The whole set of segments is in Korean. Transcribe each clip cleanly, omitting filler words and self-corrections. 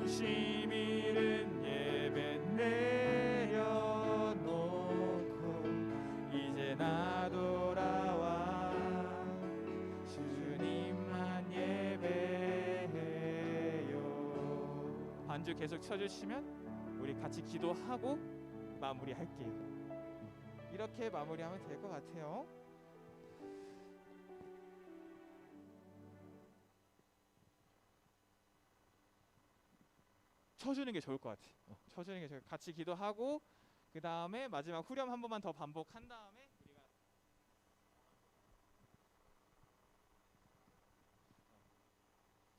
중심 잃은 예배 내려놓고 이제 나 돌아와 주님만 예배해요. 반주 계속 쳐주시면 우리 같이 기도하고 마무리할게요. 이렇게 마무리하면 될 것 같아요. 쳐주는 게 좋을 것 같아. 쳐주는 게 같이 기도하고 그 다음에 마지막 후렴 한 번만 더 반복한 다음에 우리가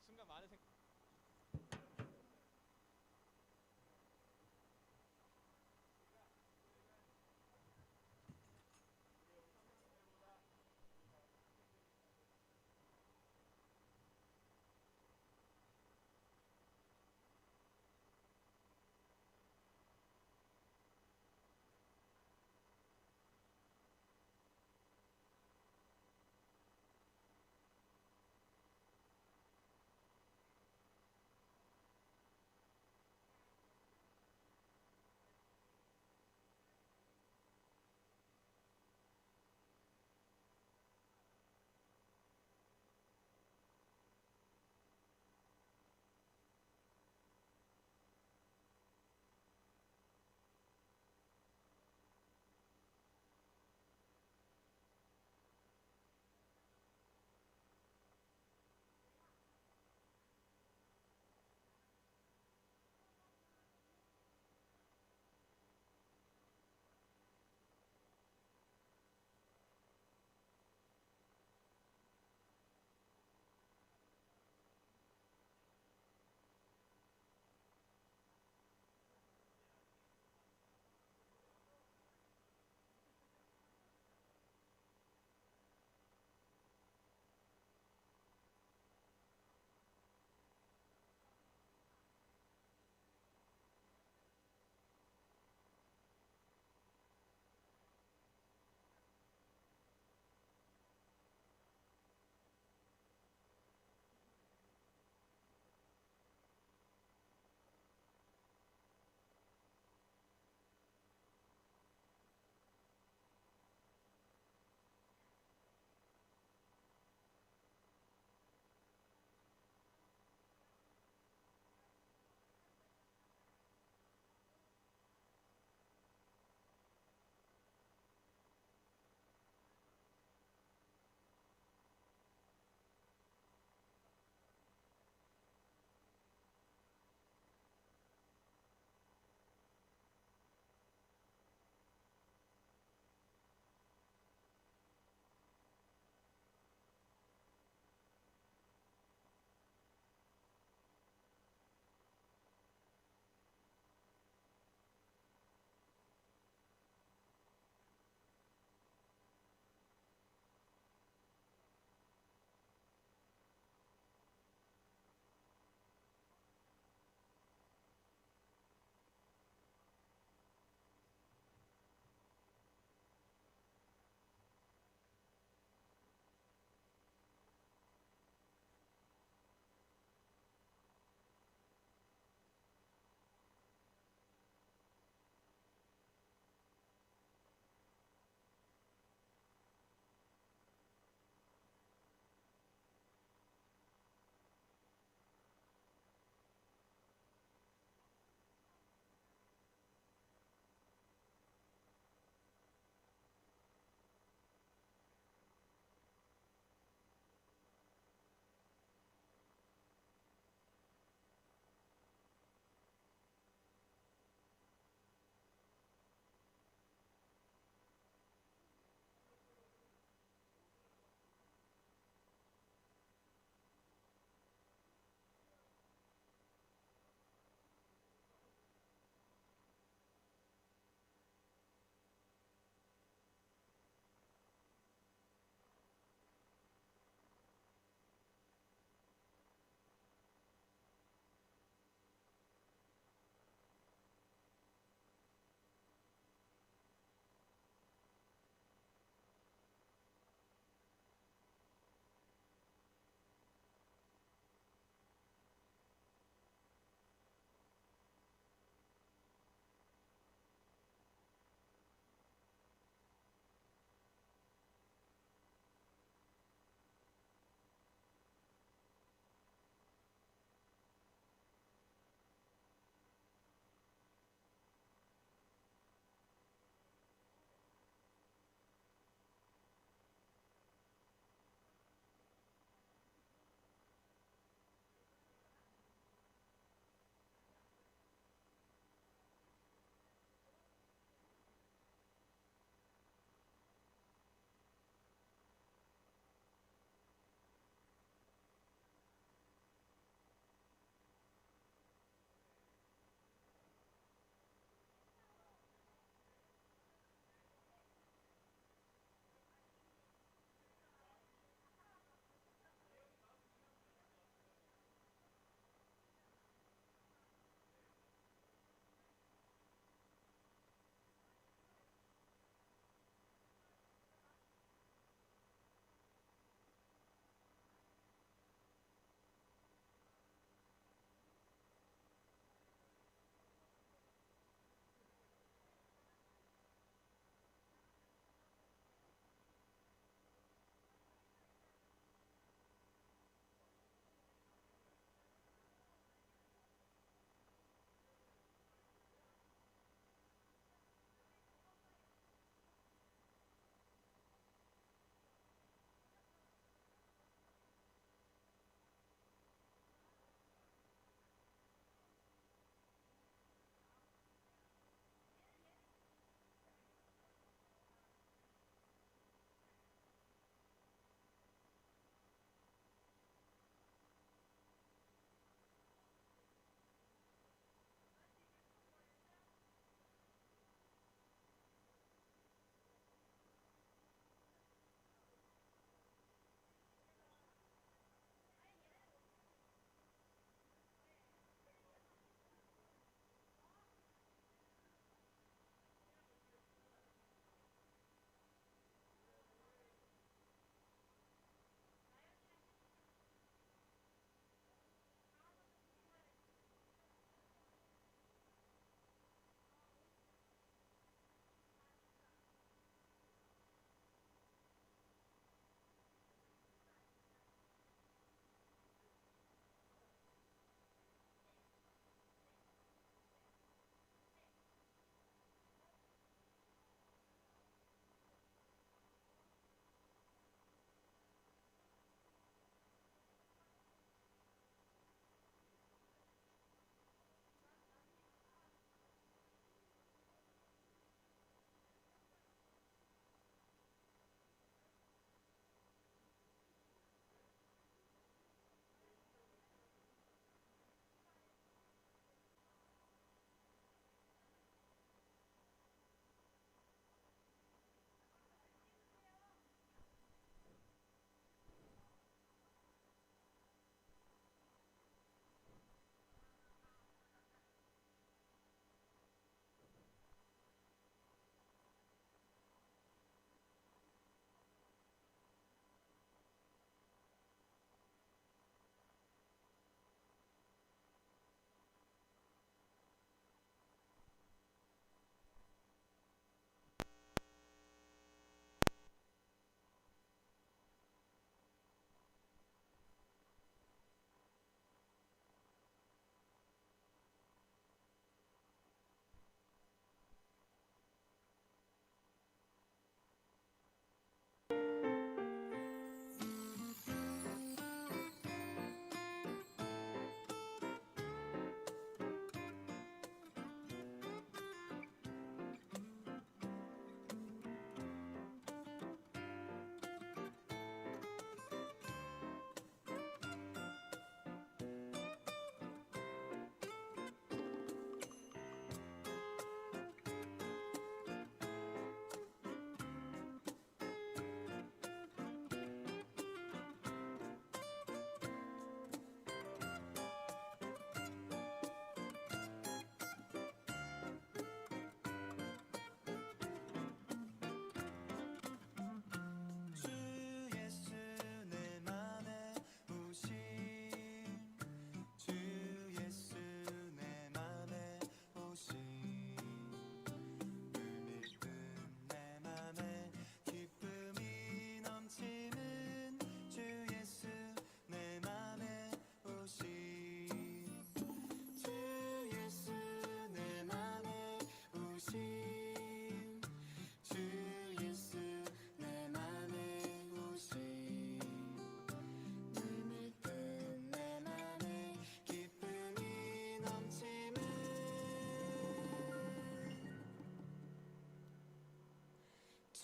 순간 많은 생각.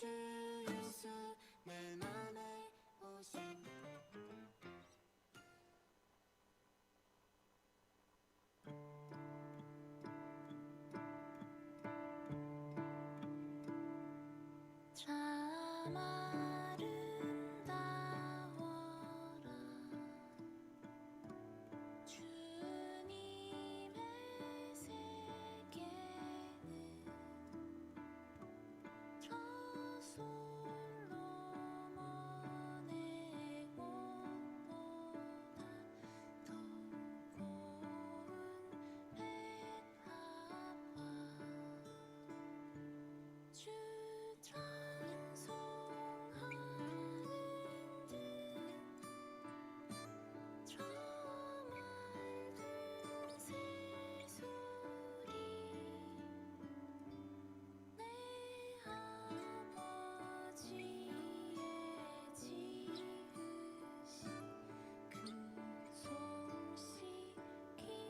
주 예수 내 맘에 오신 참 아름다워라 주님의 세계는 저 솔로몬의 옷보다 더 고운 백합화 주 찬송하는 듯 저 맑은 새소리 내 아버지의 지으신 그 솜씨 깊도다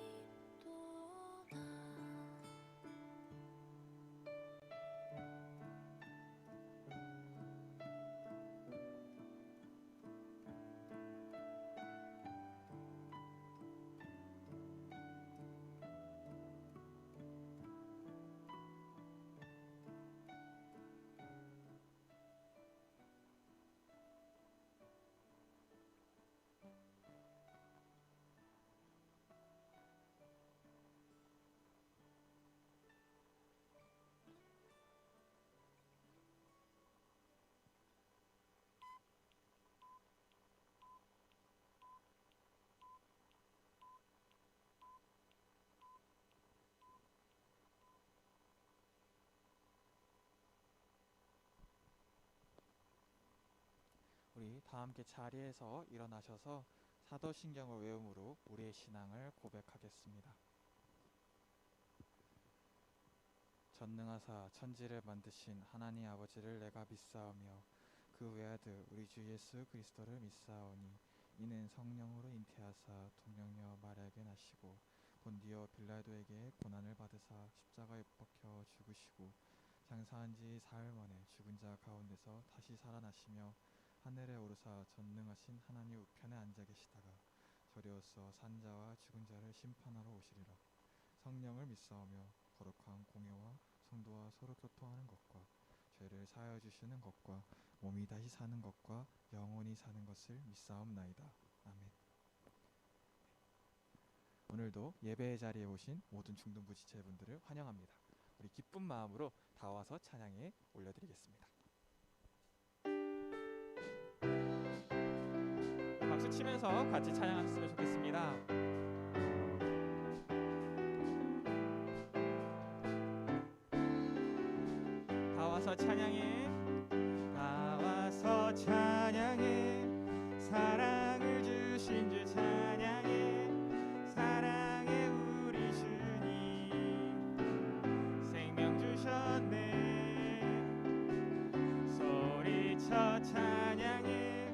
우리 다 함께 자리에서 일어나셔서 사도신경을 외움으로 우리의 신앙을 고백하겠습니다. 전능하사 천지를 만드신 하나님 아버지를 내가 믿사오며 그 외아들 우리 주 예수 그리스도를 믿사오니 이는 성령으로 잉태하사 동정녀 마리아에게 나시고 본디오 빌라도에게 고난을 받으사 십자가에 못 박혀 죽으시고 장사한 지 사흘 만에 죽은 자 가운데서 다시 살아나시며 하늘에 오르사 전능하신 하나님 우편에 앉아 계시다가 저리로서 산자와 죽은 자를 심판하러 오시리라. 성령을 믿사오며 거룩한 공예와 성도와 서로 교통하는 것과 죄를 사하여 주시는 것과 몸이 다시 사는 것과 영원히 사는 것을 믿사옵나이다. 아멘. 오늘도 예배의 자리에 오신 모든 중등부 지체분들을 환영합니다. 우리 기쁜 마음으로 다 와서 찬양에 올려드리겠습니다. 박수 치면서 같이 찬양하셨으면 좋겠습니다. 다 와서 찬양해, 다 와서 찬양해, 사랑을 주신 주 찬양해, 사랑해 우리 주님 생명 주셨네. 소리쳐 찬양해,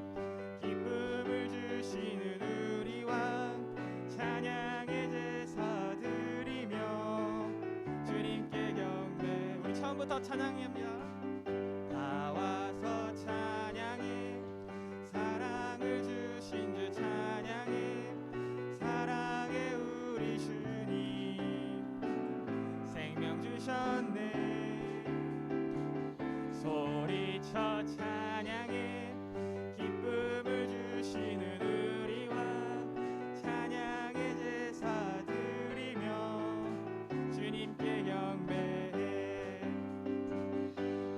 기쁨을 주시는 우리 왕 찬양의 제사 드리며 주님께 경배. 우리 처음부터 찬양합니다. 다 와서 찬양해, 사랑을 주신 주 찬양해, 사랑해 우리 주님 생명 주셨네. 소리쳐 찬양해, 기쁨을 주시는 우리 왕 찬양의 제사 드리며 주님께 경배해.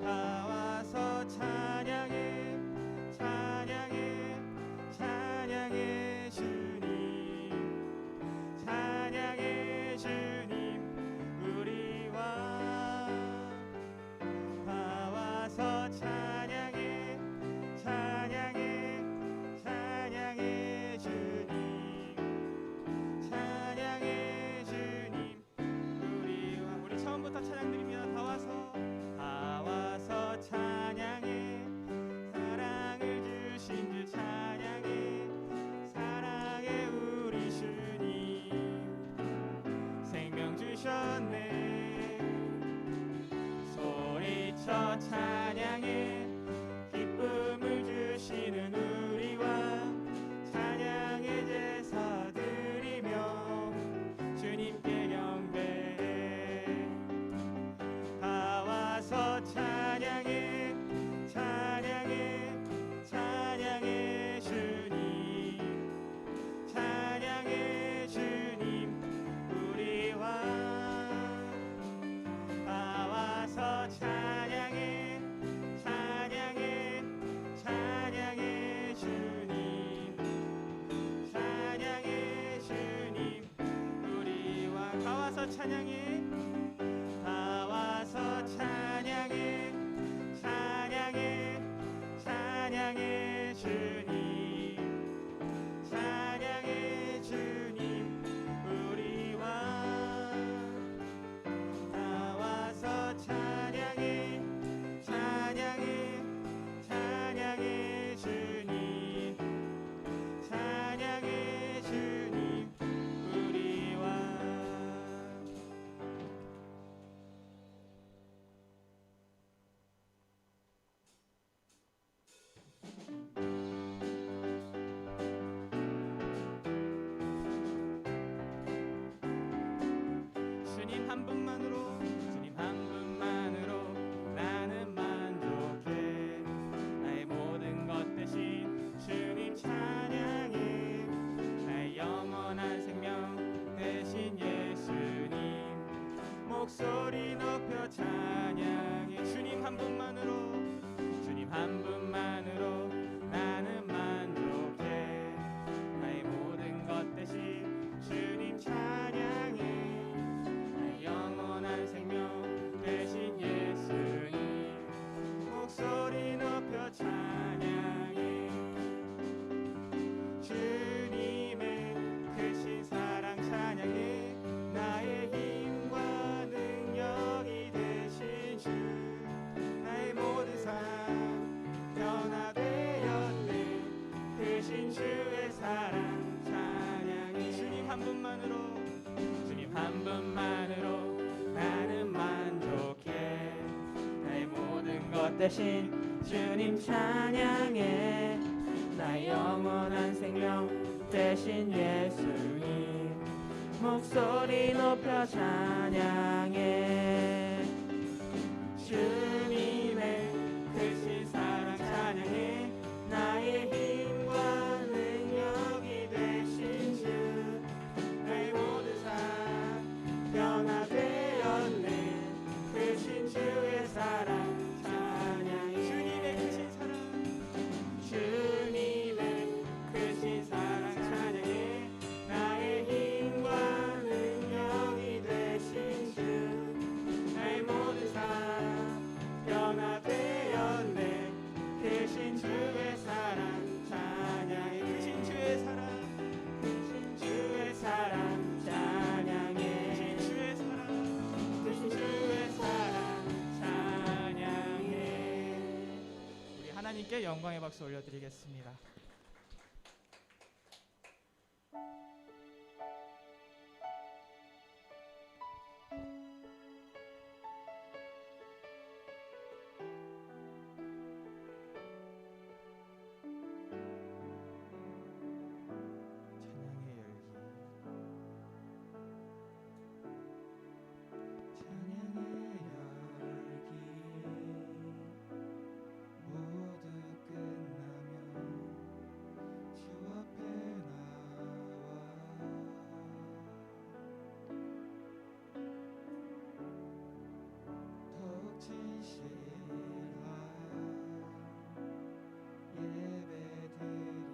다 와서 찬양해, 찬양해, 찬양해 주님, 찬양해 주님 우리 왕. 찬양해 다 와서 찬양해 찬양해 찬양해 주님 찬양해 주님 우리와 다 와서 찬양해 찬양해 찬양해 주님 찬양해 주님 우리와 주님 한 분만으로 주님 한 분만으로 나는 만족해 나의 모든 것 대신 주님 찬양해 나의 영원한 생명 대신 예수님 목소리 높여 찬양해 주님 한 분만으로 주님 한 분만으로 나는 만족해 나의 모든 것 대신 주님 찬양해 나의 영원한 생명 대신 예수님 목소리 높여 찬양해 주님의 크신 사랑 찬양해 나의 힘과 능력이 되신 주 나의 모든 삶 변화되었네 크신 주의 사랑 찬양해 주님 한 분만으로 주님 한 분만으로 나는 만족해 나의 모든 것 대신 주님 찬양해 나의 영원한 생명 대신 예수님 목소리 높여 찬양해 주님의 크신 사랑 찬양해 나의 힘과 능력이 되신 주 나의 모든 삶 변화되었네 크신 주의 사랑 찬양해 주님의 크신 사랑 주님의 크신 사랑 찬양해 나의 힘과 능력이 되신 주 나의 모든 삶 변화되었네 크신 주의 사랑 찬양해 크신 주의 사랑 크신 주의 사랑 찬양해 크신 주의 사랑 크신 주의 사랑 찬양해 우리 하나님께 영광의 박수 올려드리겠습니다. 찬양의 열기 찬양의 열기 모두 끝나면 주 앞에 나와 더욱 진실한 예배 드리네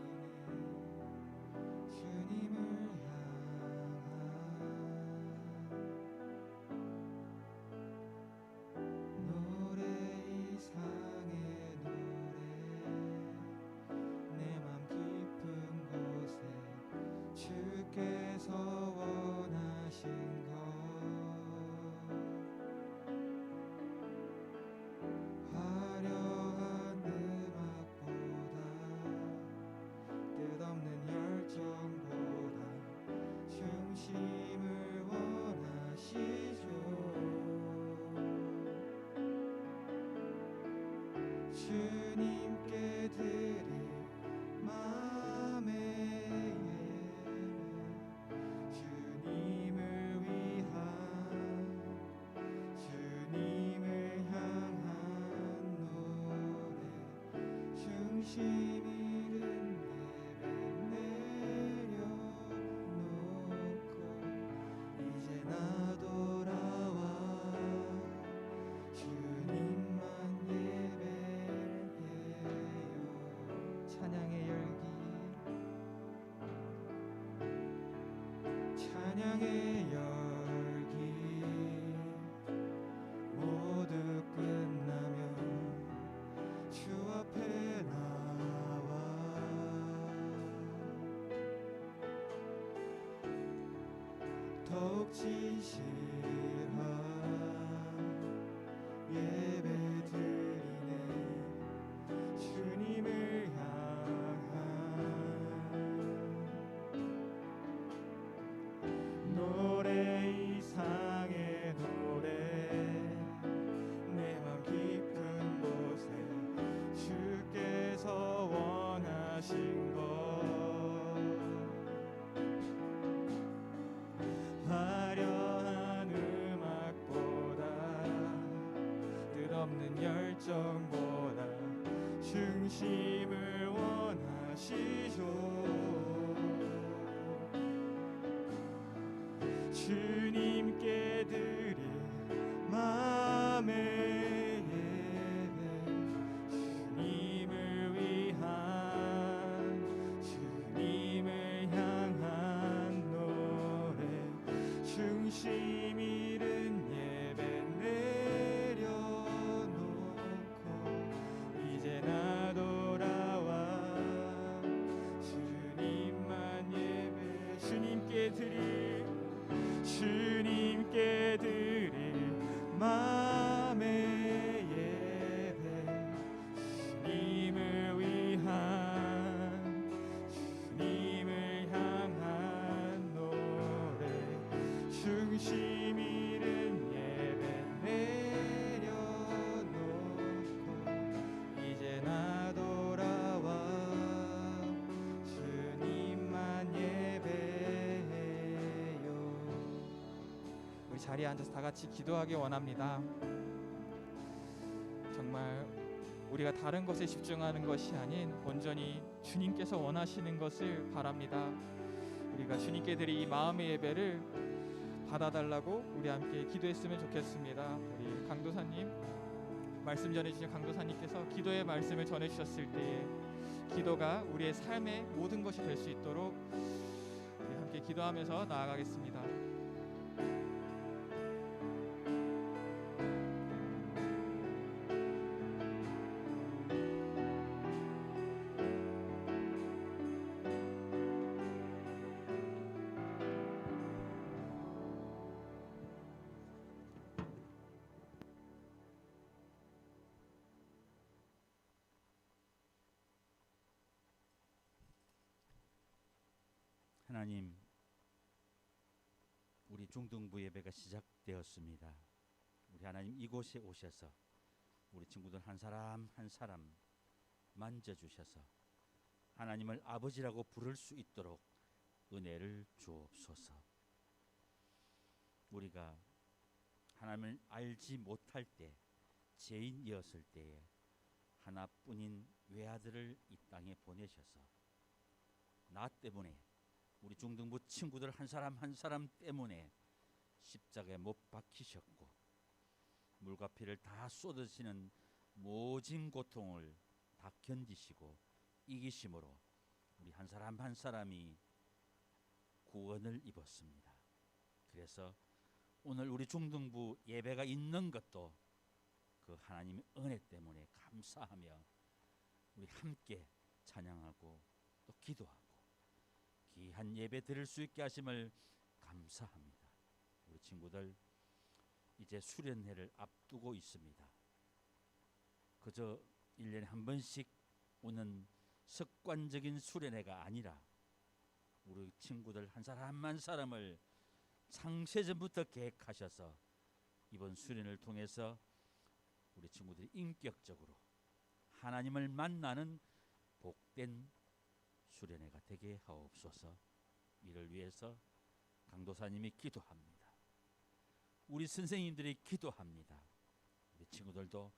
주님을 향한 노래 이상의 노래 내 맘 깊은 곳에 주께서 원하신 것 화려한 음악보다 뜻없는 열정보다 중심을 원하시죠 주님께 드릴 마음의 예배 주님을 위한 주님을 향한 노래 중심 잃은 예배 내려놓고 이제 나 돌아와 주님만 예배해요 찬양의 열기 찬양의 열기 더욱 진실한 예배 드리네. 주님을 향한 노래, 이상의 노래, 내 맘 깊은 곳에 주께서 원하신 것, 화려한 음악보다 뜻없는 열정보다 중심을 원하시죠. 주님께 드릴 마음의 예배, 주님을 위한, 주님을 향한 노래, 중심 잃은 예배 내려놓고 이제 나 돌아와 주님만 예배, 주님께 드릴 마음의 예배, 주님을 위한, 주님을 향한 노래, 중심 잃은 예배 내려놓고 이제 나 돌아와 주님만 예배해요. 우리 자리에 앉아서 다 같이 기도하기 원합니다. 정말 우리가 다른 것에 집중하는 것이 아닌 온전히 주님께서 원하시는 것을 바랍니다. 우리가 주님께 드릴 이 마음의 예배를 받아달라고 우리 함께 기도했으면 좋겠습니다. 우리 강도사님, 말씀 전해주신 강도사님께서 기도의 말씀을 전해주셨을 때에 기도가 우리의 삶의 모든 것이 될 수 있도록 우리 함께 기도하면서 나아가겠습니다. 하나님, 우리 중등부 예배가 시작되었습니다. 우리 하나님 이곳에 오셔서 우리 친구들 한 사람 한 사람 만져주셔서 하나님을 아버지라고 부를 수 있도록 은혜를 주옵소서. 우리가 하나님을 알지 못할 때, 죄인이었을 때에 하나뿐인 외아들을 이 땅에 보내셔서 나 때문에, 우리 중등부 친구들 한 사람 한 사람 때문에 십자가에 못 박히셨고 물과 피를 다 쏟으시는 모진 고통을 다 견디시고 이기심으로 우리 한 사람 한 사람이 구원을 입었습니다. 그래서 오늘 우리 중등부 예배가 있는 것도 그 하나님의 은혜 때문에 감사하며 우리 함께 찬양하고 또 기도하고 귀한 예배 드릴 수 있게 하심을 감사합니다. 우리 친구들 이제 수련회를 앞두고 있습니다. 그저 1년에 한 번씩 오는 습관적인 수련회가 아니라 우리 친구들 한 사람 한 사람을 창세전부터 계획하셔서 이번 수련을 통해서 우리 친구들이 인격적으로 하나님을 만나는 복된 수련회가 되게 하옵소서. 이를 위해서 강도사님이 기도합니다. 우리 선생님들이 기도합니다. 우리 친구들도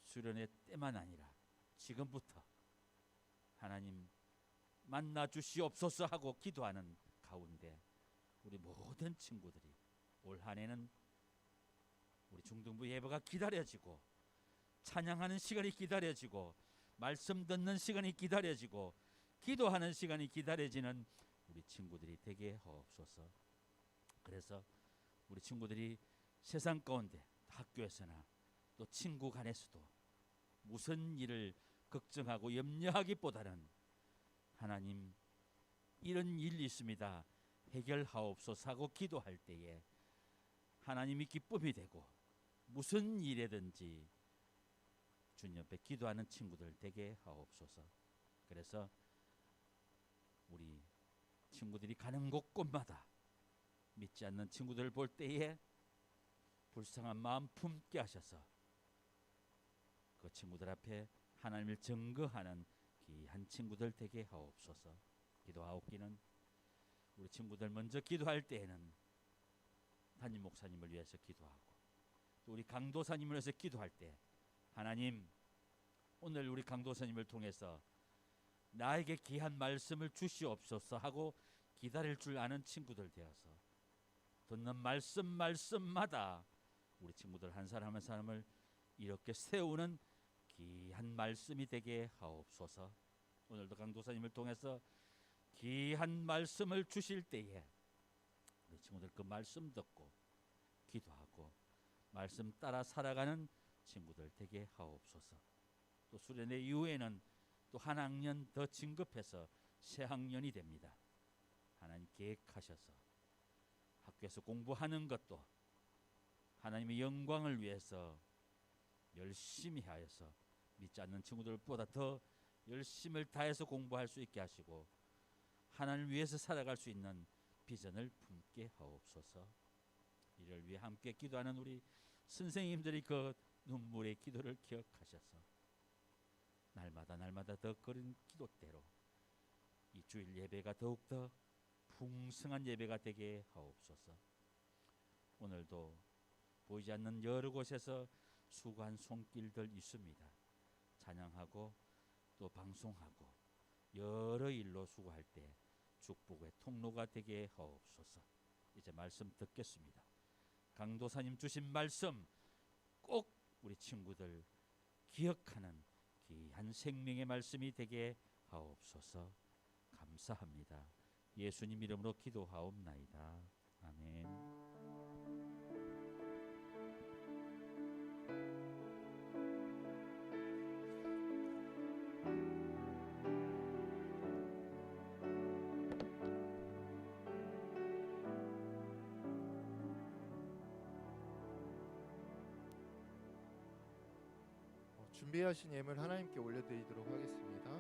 수련회 때만 아니라 지금부터 하나님 만나 주시옵소서 하고 기도하는 가운데 우리 모든 친구들이 올 한 해는 우리 중등부 예배가 기다려지고 찬양하는 시간이 기다려지고 말씀 듣는 시간이 기다려지고 기도하는 시간이 기다려지는 우리 친구들이 되게 하옵소서. 그래서 우리 친구들이 세상 가운데 학교에서나 또 친구 간에서도 무슨 일을 걱정하고 염려하기보다는 하나님 이런 일이 있습니다. 해결하옵소서 하고 기도할 때에 하나님이 기쁨이 되고 무슨 일이든지 주님 옆에 기도하는 친구들 되게 하옵소서. 그래서 우리 친구들이 가는 곳곳마다 믿지 않는 친구들을 볼 때에 불쌍한 마음 품게 하셔서 그 친구들 앞에 하나님을 증거하는 귀한 친구들 되게 하옵소서. 기도하옵기는 우리 친구들 먼저 기도할 때에는 담임 목사님을 위해서 기도하고 또 우리 강도사님을 위해서 기도할 때 하나님 오늘 우리 강도사님을 통해서 나에게 귀한 말씀을 주시옵소서 하고 기다릴 줄 아는 친구들 되어서 듣는 말씀마다 우리 친구들 한 사람 한 사람을 이렇게 세우는 귀한 말씀이 되게 하옵소서. 오늘도 강도사님을 통해서 귀한 말씀을 주실 때에 우리 친구들 그 말씀 듣고 기도하고 말씀 따라 살아가는 친구들 되게 하옵소서. 또 수련회 이후에는 또 한 학년 더 진급해서 새 학년이 됩니다. 하나님 계획하셔서 학교에서 공부하는 것도 하나님의 영광을 위해서 열심히 하여서 믿지 않는 친구들보다 더 열심을 다해서 공부할 수 있게 하시고 하나님을 위해서 살아갈 수 있는 비전을 품게 하옵소서. 이를 위해 함께 기도하는 우리 선생님들이 그 눈물의 기도를 기억하셔서 날마다 더 그런 기도대로 이 주일 예배가 더욱더 풍성한 예배가 되게 하옵소서. 오늘도 보이지 않는 여러 곳에서 수고한 손길들 있습니다. 찬양하고 또 방송하고 여러 일로 수고할 때 축복의 통로가 되게 하옵소서. 이제 말씀 듣겠습니다. 강도사님 주신 말씀 꼭 우리 친구들 기억하는 귀한 생명의 말씀이 되게 하옵소서. 감사합니다. 예수님 이름으로 기도하옵나이다. 아멘. 준비하신 예물 하나님께 올려드리도록 하겠습니다.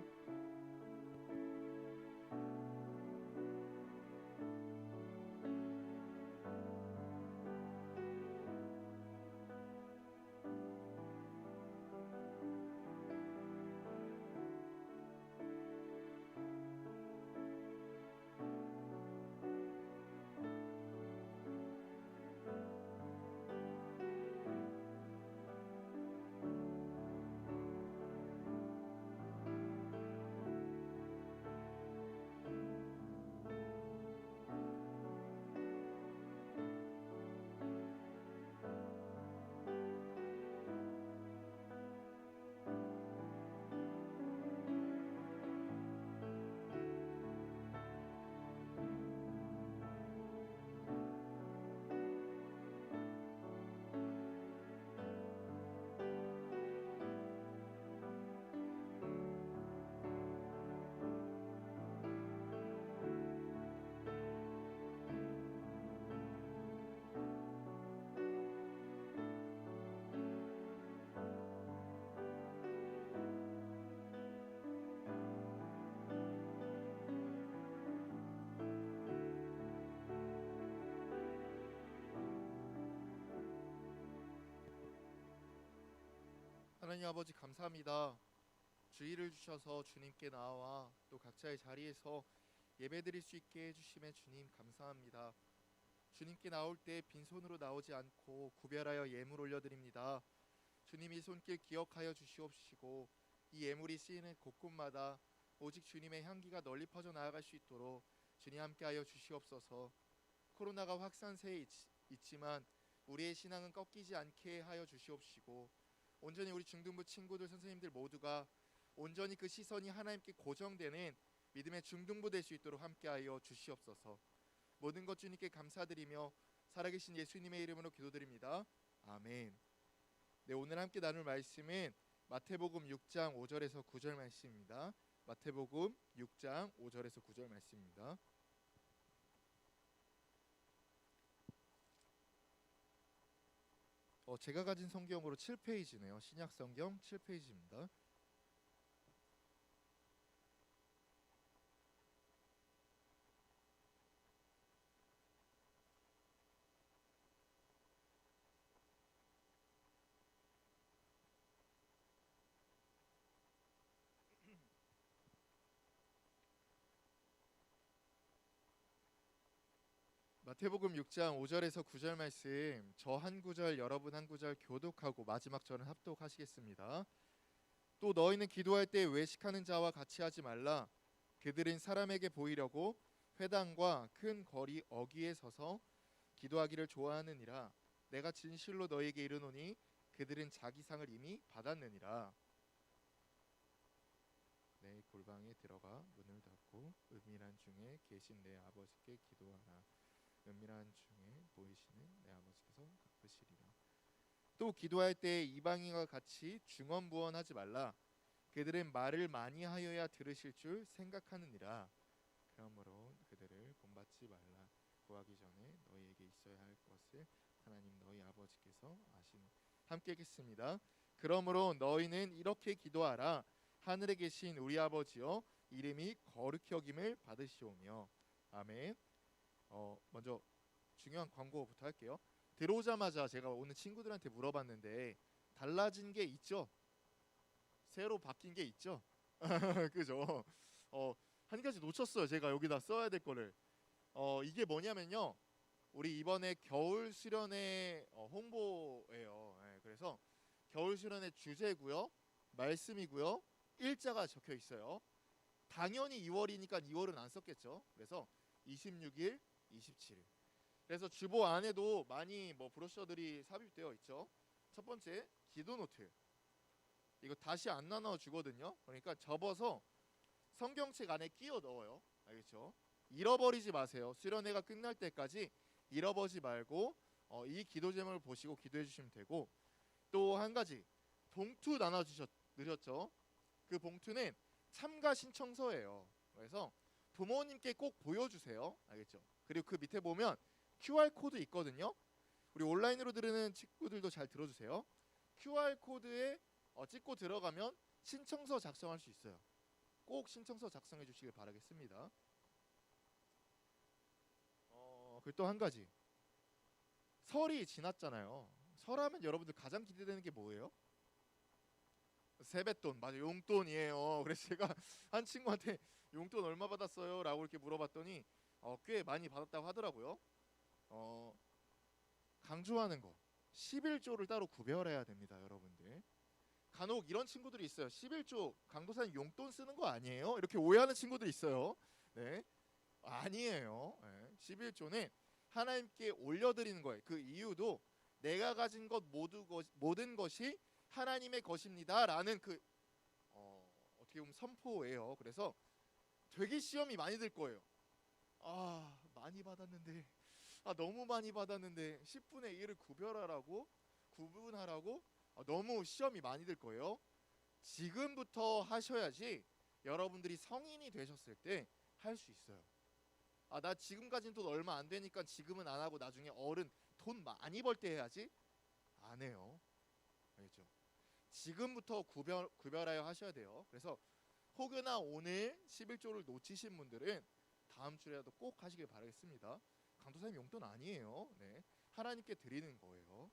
하나님 아버지 감사합니다. 주의를 주셔서 주님께 나와 또 각자의 자리에서 예배드릴 수 있게 해주심에 주님 감사합니다. 주님께 나올 때 빈손으로 나오지 않고 구별하여 예물 올려드립니다. 주님 이 손길 기억하여 주시옵시고 이 예물이 쓰이는 곳곳마다 오직 주님의 향기가 널리 퍼져 나아갈 수 있도록 주님 함께하여 주시옵소서. 코로나가 확산세에 있지만 우리의 신앙은 꺾이지 않게 하여 주시옵시고 온전히 우리 중등부 친구들 선생님들 모두가 온전히 그 시선이 하나님께 고정되는 믿음의 중등부 될 수 있도록 함께하여 주시옵소서. 모든 것 주님께 감사드리며 살아계신 예수님의 이름으로 기도드립니다. 아멘. 네, 오늘 함께 나눌 말씀은 마태복음 6장 5절에서 9절 말씀입니다. 마태복음 6장 5절에서 9절 말씀입니다. 제가 가진 성경으로 7페이지네요. 신약 성경 7페이지입니다. 마태복음 6장 5절에서 9절 말씀, 저 한 구절 여러분 한 구절 교독하고 마지막 절은 합독하시겠습니다. 또 너희는 기도할 때 외식하는 자와 같이 하지 말라. 그들은 사람에게 보이려고 회당과 큰 거리 어귀에 서서 기도하기를 좋아하느니라. 내가 진실로 너희에게 이르노니 그들은 자기 상을 이미 받았느니라. 내 골방에 들어가 문을 닫고 은밀한 중에 계신 내 아버지께 기도하라. 은밀한 중에 보이시는 내 아버지께서 갚으시리라. 또 기도할 때 이방인과 같이 중언부언하지 말라. 그들은 말을 많이 하여야 들으실 줄 생각하느니라. 그러므로 그들을 본받지 말라. 구하기 전에 너희에게 있어야 할 것을 하나님 너희 아버지께서 아시니. 함께 읽겠습니다. 그러므로 너희는 이렇게 기도하라. 하늘에 계신 우리 아버지여, 이름이 거룩히 여김을 받으시오며. 아멘. 먼저 중요한 광고부터 할게요. 들어오자마자 제가 오늘 친구들한테 물어봤는데 달라진 게 있죠? 새로 바뀐 게 있죠? 그죠? 한 가지 놓쳤어요. 제가 여기다 써야 될 거를. 이게 뭐냐면요, 우리 이번에 겨울 수련회 홍보예요. 그래서 겨울 수련회 주제고요, 말씀이고요, 일자가 적혀 있어요. 당연히 2월이니까 2월은 안 썼겠죠. 그래서 26일, 27일. 그래서 주보 안에도 많이 브로셔들이 삽입되어 있죠. 첫 번째, 기도 노트. 이거 다시 안 나눠 주거든요. 그러니까 접어서 성경책 안에 끼워 넣어요. 알겠죠? 잃어버리지 마세요. 수련회가 끝날 때까지 잃어버리지 말고 이 기도 제목을 보시고 기도해 주시면 되고, 또 한 가지 봉투 나눠 주셨죠. 그 봉투는 참가 신청서예요. 그래서 부모님께 꼭 보여주세요. 알겠죠? 그리고 그 밑에 보면 QR 코드 있거든요. 우리 온라인으로 들으는 친구들도 잘 들어주세요. QR 코드에 찍고 들어가면 신청서 작성할 수 있어요. 꼭 신청서 작성해 주시길 바라겠습니다. 그리고 또 한 가지, 설이 지났잖아요. 설하면 여러분들 가장 기대되는 게 뭐예요? 세뱃돈, 맞아, 용돈이에요. 그래서 제가 한 친구한테 용돈 얼마 받았어요? 라고 이렇게 물어봤더니 꽤 많이 받았다고 하더라고요. 강조하는 거, 11조를 따로 구별해야 됩니다, 여러분들. 간혹 이런 친구들이 있어요. 11조 강도사님 용돈 쓰는 거 아니에요? 이렇게 오해하는 친구들이 있어요. 네, 아니에요. 11조는 하나님께 올려드리는 거예요. 그 이유도 내가 가진 것 모든 것이 하나님의 것입니다라는 어떻게 보면 선포예요. 그래서 되게 시험이 많이 들 거예요. 많이 받았는데, 너무 많이 받았는데 10분의 1을 구분하라고 너무 시험이 많이 들 거예요. 지금부터 하셔야지 여러분들이 성인이 되셨을 때 할 수 있어요. 나 지금 가진 돈 얼마 안 되니까 지금은 안 하고 나중에 어른 돈 많이 벌 때 해야지. 안 해요. 알겠죠? 지금부터 구별하여 하셔야 돼요. 그래서 혹여나 오늘 11조를 놓치신 분들은 다음 주에라도 꼭 하시길 바라겠습니다. 강도사님 용돈 아니에요. 네, 하나님께 드리는 거예요.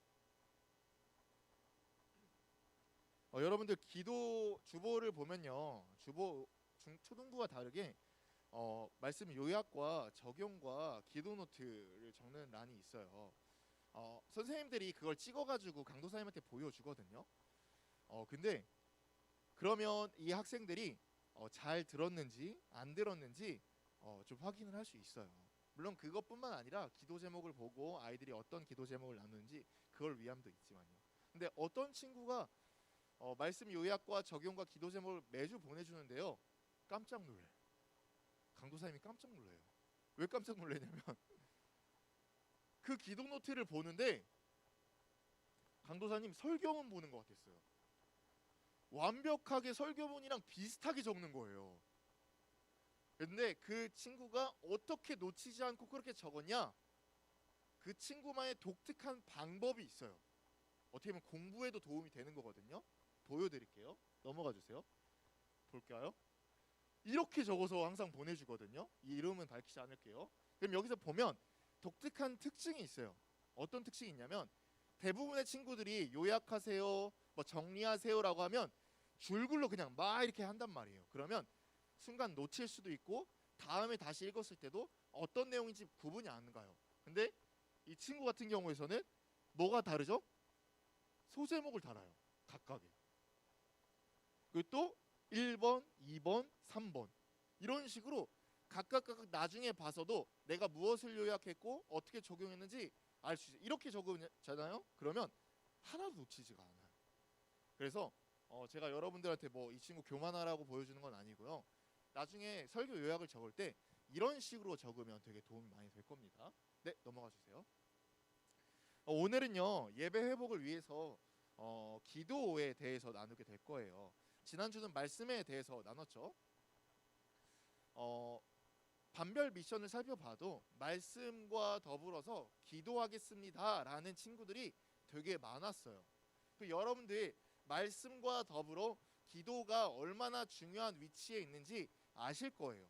여러분들 기도 주보를 보면요, 주보 초등부와 다르게 말씀 요약과 적용과 기도 노트를 적는 란이 있어요. 선생님들이 그걸 찍어가지고 강도사님한테 보여주거든요. 근데 그러면 이 학생들이 잘 들었는지 안 들었는지 좀 확인을 할 수 있어요. 물론 그것뿐만 아니라 기도 제목을 보고 아이들이 어떤 기도 제목을 나누는지 그걸 위함도 있지만요. 근데 어떤 친구가 말씀 요약과 적용과 기도 제목을 매주 보내주는데요, 깜짝 놀래요. 강도사님이 깜짝 놀래요. 왜 깜짝 놀래냐면 그 기도 노트를 보는데 강도사님 설교문 보는 것 같았어요. 완벽하게 설교문이랑 비슷하게 적는 거예요. 근데 그 친구가 어떻게 놓치지 않고 그렇게 적었냐? 그 친구만의 독특한 방법이 있어요. 어떻게 보면 공부에도 도움이 되는 거거든요. 보여드릴게요. 넘어가 주세요. 볼까요? 이렇게 적어서 항상 보내주거든요. 이 이름은 밝히지 않을게요. 그럼 여기서 보면 독특한 특징이 있어요. 어떤 특징이 있냐면 대부분의 친구들이 요약하세요, 뭐 정리하세요라고 하면 줄글로 그냥 막 이렇게 한단 말이에요. 그러면 순간 놓칠 수도 있고 다음에 다시 읽었을 때도 어떤 내용인지 구분이 안 가요. 근데 이 친구 같은 경우에서는 뭐가 다르죠? 소제목을 달아요. 각각에. 그리고 또 1번, 2번, 3번 이런 식으로 각각 나중에 봐서도 내가 무엇을 요약했고 어떻게 적용했는지 알 수 있어요. 이렇게 적으잖아요. 그러면 하나도 놓치지가 않아요. 그래서 제가 여러분들한테 뭐 이 친구 교만하라고 보여주는 건 아니고요. 나중에 설교 요약을 적을 때 이런 식으로 적으면 되게 도움이 많이 될 겁니다. 네, 넘어가 주세요. 오늘은요 예배 회복을 위해서 기도에 대해서 나누게 될 거예요. 지난주는 말씀에 대해서 나눴죠. 반별 미션을 살펴봐도 말씀과 더불어서 기도하겠습니다라는 친구들이 되게 많았어요. 그 여러분들이 말씀과 더불어 기도가 얼마나 중요한 위치에 있는지 아실 거예요.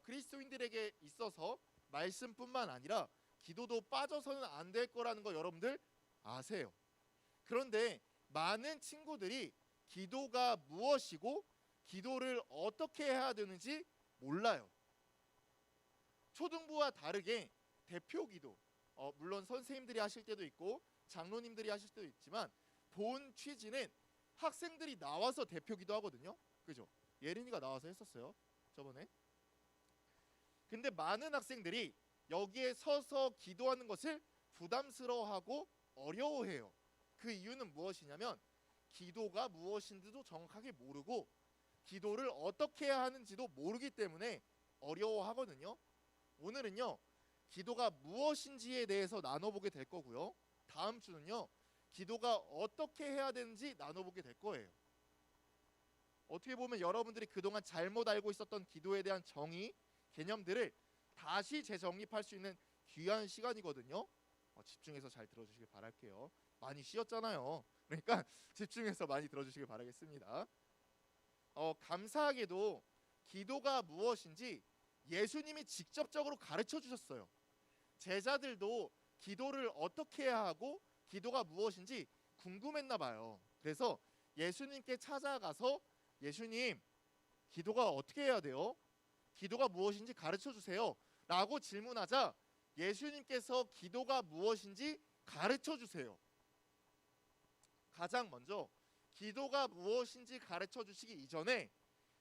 그리스도인들에게 있어서 말씀뿐만 아니라 기도도 빠져서는 안 될 거라는 거 여러분들 아세요. 그런데 많은 친구들이 기도가 무엇이고 기도를 어떻게 해야 되는지 몰라요. 초등부와 다르게 대표 기도, 물론 선생님들이 하실 때도 있고 장로님들이 하실 때도 있지만 본 취지는 학생들이 나와서 대표 기도하거든요. 그죠? 예린이가 나와서 했었어요. 저번에. 근데 많은 학생들이 여기에 서서 기도하는 것을 부담스러워하고 어려워해요. 그 이유는 무엇이냐면 기도가 무엇인지도 정확하게 모르고 기도를 어떻게 해야 하는지도 모르기 때문에 어려워하거든요. 오늘은요 기도가 무엇인지에 대해서 나눠보게 될 거고요. 다음 주는요 기도가 어떻게 해야 되는지 나눠보게 될 거예요. 어떻게 보면 여러분들이 그동안 잘못 알고 있었던 기도에 대한 정의, 개념들을 다시 재정립할 수 있는 귀한 시간이거든요. 집중해서 잘 들어주시길 바랄게요. 많이 쉬었잖아요. 그러니까 집중해서 많이 들어주시길 바라겠습니다. 감사하게도 기도가 무엇인지 예수님이 직접적으로 가르쳐 주셨어요. 제자들도 기도를 어떻게 해야 하고 기도가 무엇인지 궁금했나 봐요. 그래서 예수님께 찾아가서 예수님, 기도가 어떻게 해야 돼요? 기도가 무엇인지 가르쳐 주세요. 라고 질문하자 예수님께서 기도가 무엇인지 가르쳐 주세요. 가장 먼저 기도가 무엇인지 가르쳐 주시기 이전에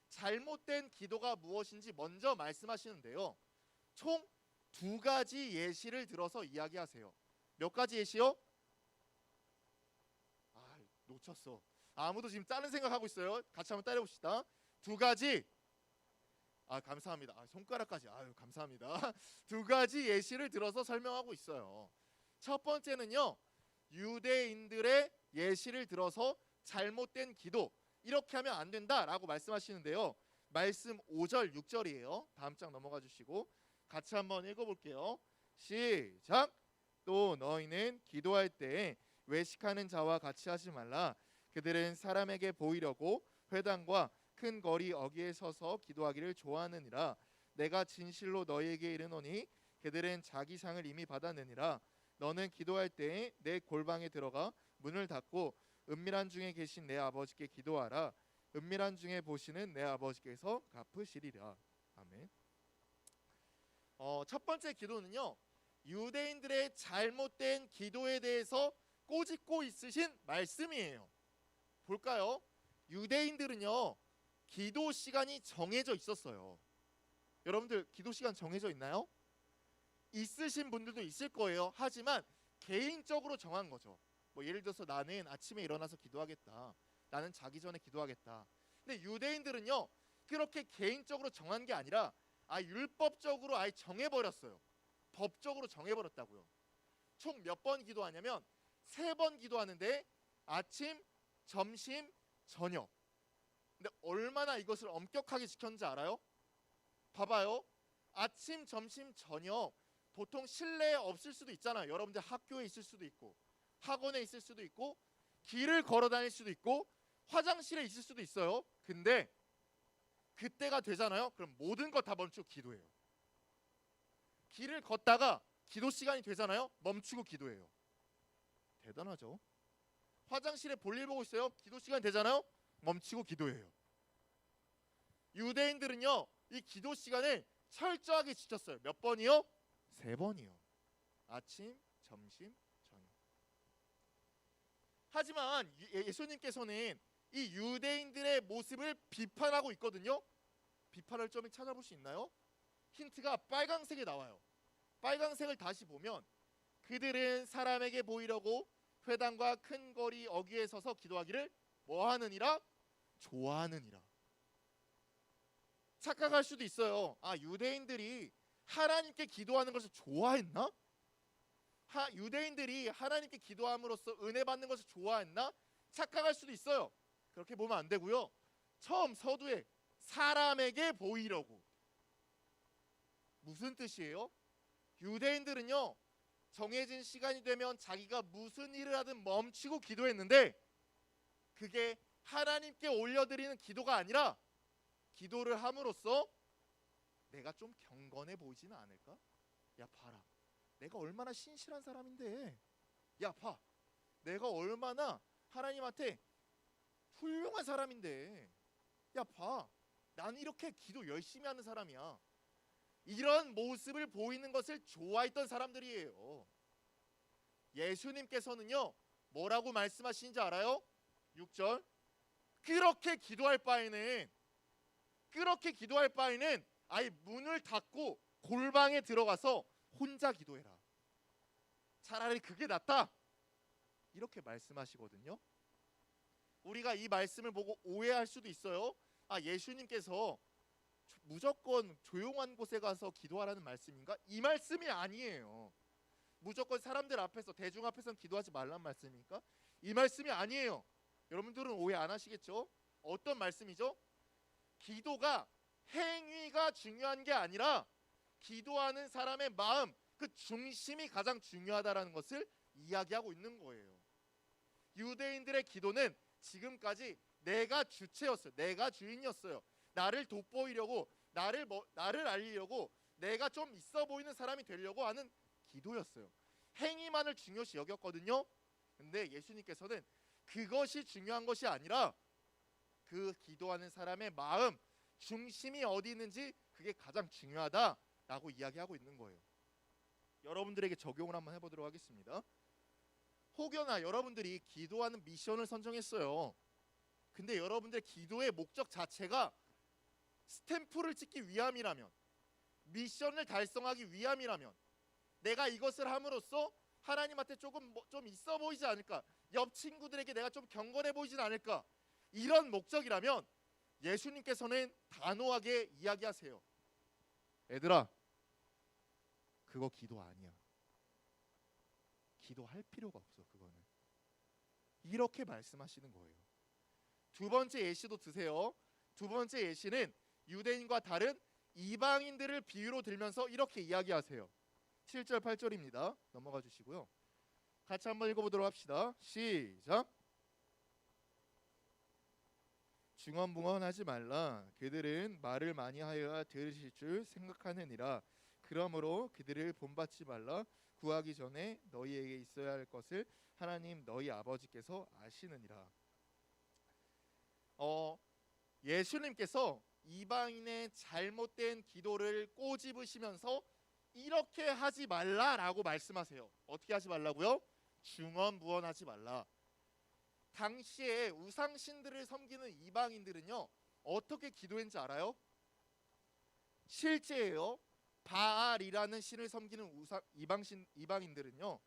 잘못된 기도가 무엇인지 먼저 말씀하시는데요. 총 2가지 예시를 들어서 이야기하세요. 몇 가지 예시요? 놓쳤어. 아무도 지금 다른 생각하고 있어요. 같이 한번 따라해봅시다. 2가지. 감사합니다. 손가락까지. 감사합니다. 2가지 예시를 들어서 설명하고 있어요. 첫 번째는요. 유대인들의 예시를 들어서 잘못된 기도 이렇게 하면 안 된다라고 말씀하시는데요. 말씀 5절 6절이에요. 다음 장 넘어가 주시고 같이 한번 읽어볼게요. 시작. 또 너희는 기도할 때 외식하는 자와 같이 하지 말라. 그들은 사람에게 보이려고 회당과 큰 거리 어귀에 서서 기도하기를 좋아하느니라. 내가 진실로 너희에게 이르노니 그들은 자기 상을 이미 받았느니라. 너는 기도할 때 내 골방에 들어가 문을 닫고 은밀한 중에 계신 내 아버지께 기도하라. 은밀한 중에 보시는 내 아버지께서 갚으시리라. 아멘. 첫 번째 기도는요. 유대인들의 잘못된 기도에 대해서 꼬집고 있으신 말씀이에요. 볼까요? 유대인들은요. 기도 시간이 정해져 있었어요. 여러분들 기도 시간 정해져 있나요? 있으신 분들도 있을 거예요. 하지만 개인적으로 정한 거죠. 뭐 예를 들어서 나는 아침에 일어나서 기도하겠다. 나는 자기 전에 기도하겠다. 근데 유대인들은요. 그렇게 개인적으로 정한 게 아니라 율법적으로 아예 정해버렸어요. 법적으로 정해버렸다고요. 총 몇 번 기도하냐면 3번 기도하는데 아침, 점심, 저녁. 근데 얼마나 이것을 엄격하게 지켰는지 알아요? 봐봐요. 아침, 점심, 저녁 보통 실내에 없을 수도 있잖아요. 여러분들 학교에 있을 수도 있고 학원에 있을 수도 있고 길을 걸어 다닐 수도 있고 화장실에 있을 수도 있어요. 근데 그때가 되잖아요. 그럼 모든 것 다 멈추고 기도해요. 길을 걷다가 기도 시간이 되잖아요. 멈추고 기도해요. 대단하죠. 화장실에 볼일 보고 있어요. 기도 시간 되잖아요. 멈추고 기도해요. 유대인들은요, 이 기도 시간을 철저하게 지켰어요. 몇 번이요? 3번이요. 아침, 점심, 저녁. 하지만 예수님께서는 이 유대인들의 모습을 비판하고 있거든요. 비판할 점을 찾아볼 수 있나요? 힌트가 빨강색에 나와요. 빨강색을 다시 보면 그들은 사람에게 보이려고 회당과 큰 거리 어귀에 서서 기도하기를 뭐 하느니라? 좋아하느니라. 착각할 수도 있어요. 아, 유대인들이 하나님께 기도하는 것을 좋아했나? 유대인들이 하나님께 기도함으로써 은혜 받는 것을 좋아했나? 착각할 수도 있어요. 그렇게 보면 안 되고요. 처음 서두에 사람에게 보이려고. 무슨 뜻이에요? 유대인들은요, 정해진 시간이 되면 자기가 무슨 일을 하든 멈추고 기도했는데 그게 하나님께 올려드리는 기도가 아니라 기도를 함으로써 내가 좀 경건해 보이지는 않을까? 야, 봐라, 내가 얼마나 신실한 사람인데. 야, 봐, 내가 얼마나 하나님한테 훌륭한 사람인데. 야, 봐, 나는 이렇게 기도 열심히 하는 사람이야. 이런 모습을 보이는 것을 좋아했던 사람들이에요. 예수님께서는요, 뭐라고 말씀하시는지 알아요? 6절, 그렇게 기도할 바에는 아예 문을 닫고 골방에 들어가서 혼자 기도해라. 차라리 그게 낫다. 이렇게 말씀하시거든요. 우리가 이 말씀을 보고 오해할 수도 있어요. 아, 예수님께서 무조건 조용한 곳에 가서 기도하라는 말씀인가? 이 말씀이 아니에요. 무조건 사람들 앞에서, 대중 앞에서는 기도하지 말란 말씀입니까? 이 말씀이 아니에요. 여러분들은 오해 안 하시겠죠? 어떤 말씀이죠? 기도가 행위가 중요한 게 아니라 기도하는 사람의 마음, 그 중심이 가장 중요하다라는 것을 이야기하고 있는 거예요. 유대인들의 기도는 지금까지 내가 주체였어요. 내가 주인이었어요. 나를 돋보이려고, 나를 알리려고, 내가 좀 있어 보이는 사람이 되려고 하는 기도였어요. 행위만을 중요시 여겼거든요. 근데 예수님께서는 그것이 중요한 것이 아니라 그 기도하는 사람의 마음, 중심이 어디 있는지 그게 가장 중요하다라고 이야기하고 있는 거예요. 여러분들에게 적용을 한번 해보도록 하겠습니다. 혹여나 여러분들이 기도하는 미션을 선정했어요. 근데 여러분들의 기도의 목적 자체가 스탬프를 찍기 위함이라면, 미션을 달성하기 위함이라면, 내가 이것을 함으로써 하나님한테 조금 좀 있어 보이지 않을까, 옆 친구들에게 내가 좀 경건해 보이진 않을까, 이런 목적이라면 예수님께서는 단호하게 이야기하세요. 얘들아, 그거 기도 아니야. 기도할 필요가 없어. 그거는. 이렇게 말씀하시는 거예요. 두 번째 예시도 드세요. 두 번째 예시는 유대인과 다른 이방인들을 비유로 들면서 이렇게 이야기하세요. 7절 8절입니다. 넘어가 주시고요. 같이 한번 읽어보도록 합시다. 시작. 중언부언하지 말라. 그들은 말을 많이 하여야 들으실 줄 생각하느니라. 그러므로 그들을 본받지 말라. 구하기 전에 너희에게 있어야 할 것을 하나님 너희 아버지께서 아시느니라. 예수님께서 이방인의 잘못된 기도를 꼬집으시면서 이렇게 하지 말라라고 말씀하세요. 어떻게 하지 말라고요? 중언부언하지 말라. 당시에 우상신들을 섬기는 이방인들은요, 어떻게 기도했는지 알아요? 실제예요. 바알이라는 신을 섬기는 이방인들은요,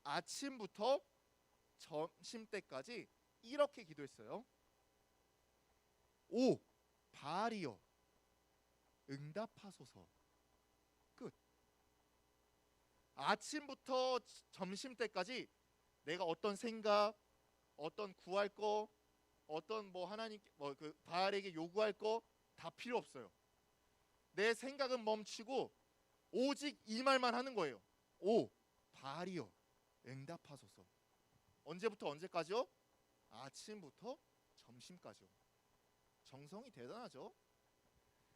아침부터 점심 때까지 이렇게 기도했어요. 오, 바알이여, 응답하소서. 끝. 아침부터 점심 때까지 내가 어떤 생각, 어떤 구할 거, 어떤 하나님 그 바알에게 요구할 거 다 필요 없어요. 내 생각은 멈추고 오직 이 말만 하는 거예요. 오, 바알이여, 응답하소서. 언제부터 언제까지요? 아침부터 점심까지요. 정성이 대단하죠.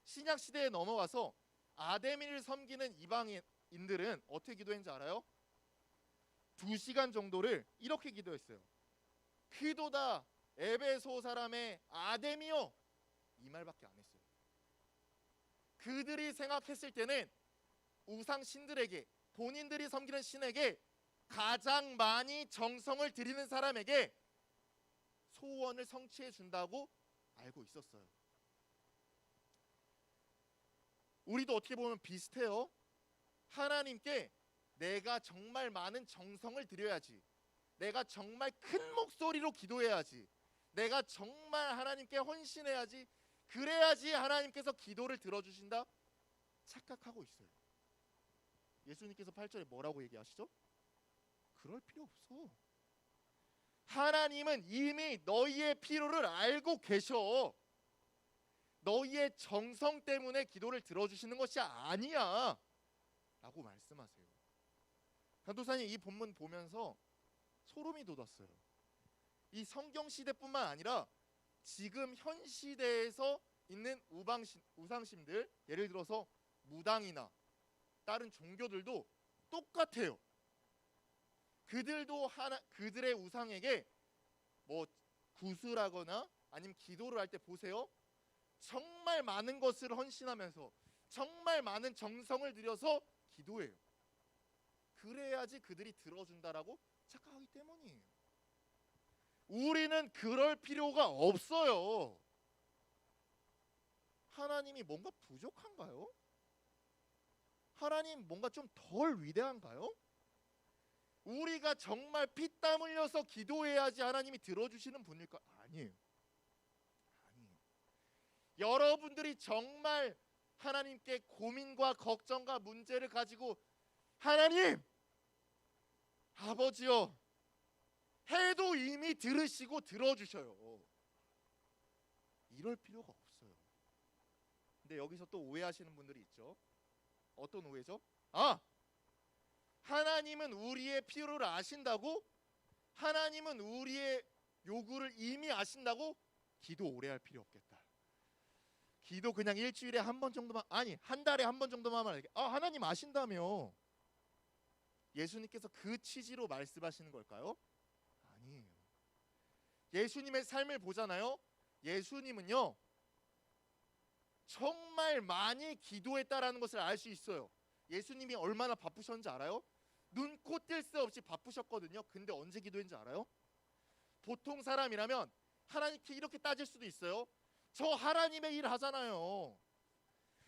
신약 시대에 넘어가서 아데미를 섬기는 이방인들은 어떻게 기도했는지 알아요? 2시간 정도를 이렇게 기도했어요. 크도다 에베소 사람의 아데미요, 이 말밖에 안 했어요. 그들이 생각했을 때는 우상 신들에게, 본인들이 섬기는 신에게 가장 많이 정성을 들이는 사람에게 소원을 성취해 준다고 알고 있었어요. 우리도 어떻게 보면 비슷해요. 하나님께 내가 정말 많은 정성을 들여야지, 내가 정말 큰 목소리로 기도해야지, 내가 정말 하나님께 헌신해야지, 그래야지 하나님께서 기도를 들어주신다 착각하고 있어요. 예수님께서 8절에 뭐라고 얘기하시죠? 그럴 필요 없어. 하나님은 이미 너희의 필요를 알고 계셔. 너희의 정성 때문에 기도를 들어주시는 것이 아니야 라고 말씀하세요. 강도사님, 이 본문 보면서 소름이 돋았어요. 이 성경 시대뿐만 아니라 지금 현 시대에서 있는 우상심들, 예를 들어서 무당이나 다른 종교들도 똑같아요. 그들도 그들의 우상에게 뭐 구슬하거나 아니면 기도를 할 때 보세요. 정말 많은 것을 헌신하면서 정말 많은 정성을 들여서 기도해요. 그래야지 그들이 들어준다라고 착각하기 때문이에요. 우리는 그럴 필요가 없어요. 하나님이 뭔가 부족한가요? 하나님 뭔가 좀 덜 위대한가요? 우리가 정말 피땀 흘려서 기도해야지 하나님이 들어주시는 분일까? 아니에요. 아니에요. 여러분들이 정말 하나님께 고민과 걱정과 문제를 가지고 하나님, 아버지요, 해도 이미 들으시고 들어주셔요. 이럴 필요가 없어요. 근데 여기서 또 오해하시는 분들이 있죠. 어떤 오해죠? 하나님은 우리의 필요를 아신다고? 하나님은 우리의 요구를 이미 아신다고? 기도 오래 할 필요 없겠다. 기도 그냥 일주일에 한 번 정도만, 아니 한 달에 한 번 정도만 하면 하나님 아신다며. 예수님께서 그 취지로 말씀하시는 걸까요? 아니에요. 예수님의 삶을 보잖아요. 예수님은요 정말 많이 기도했다라는 것을 알 수 있어요. 예수님이 얼마나 바쁘셨는지 알아요? 눈코 뜰 새 없이 바쁘셨거든요. 근데 언제 기도했는지 알아요? 보통 사람이라면 하나님께 이렇게 따질 수도 있어요. 저 하나님의 일 하잖아요.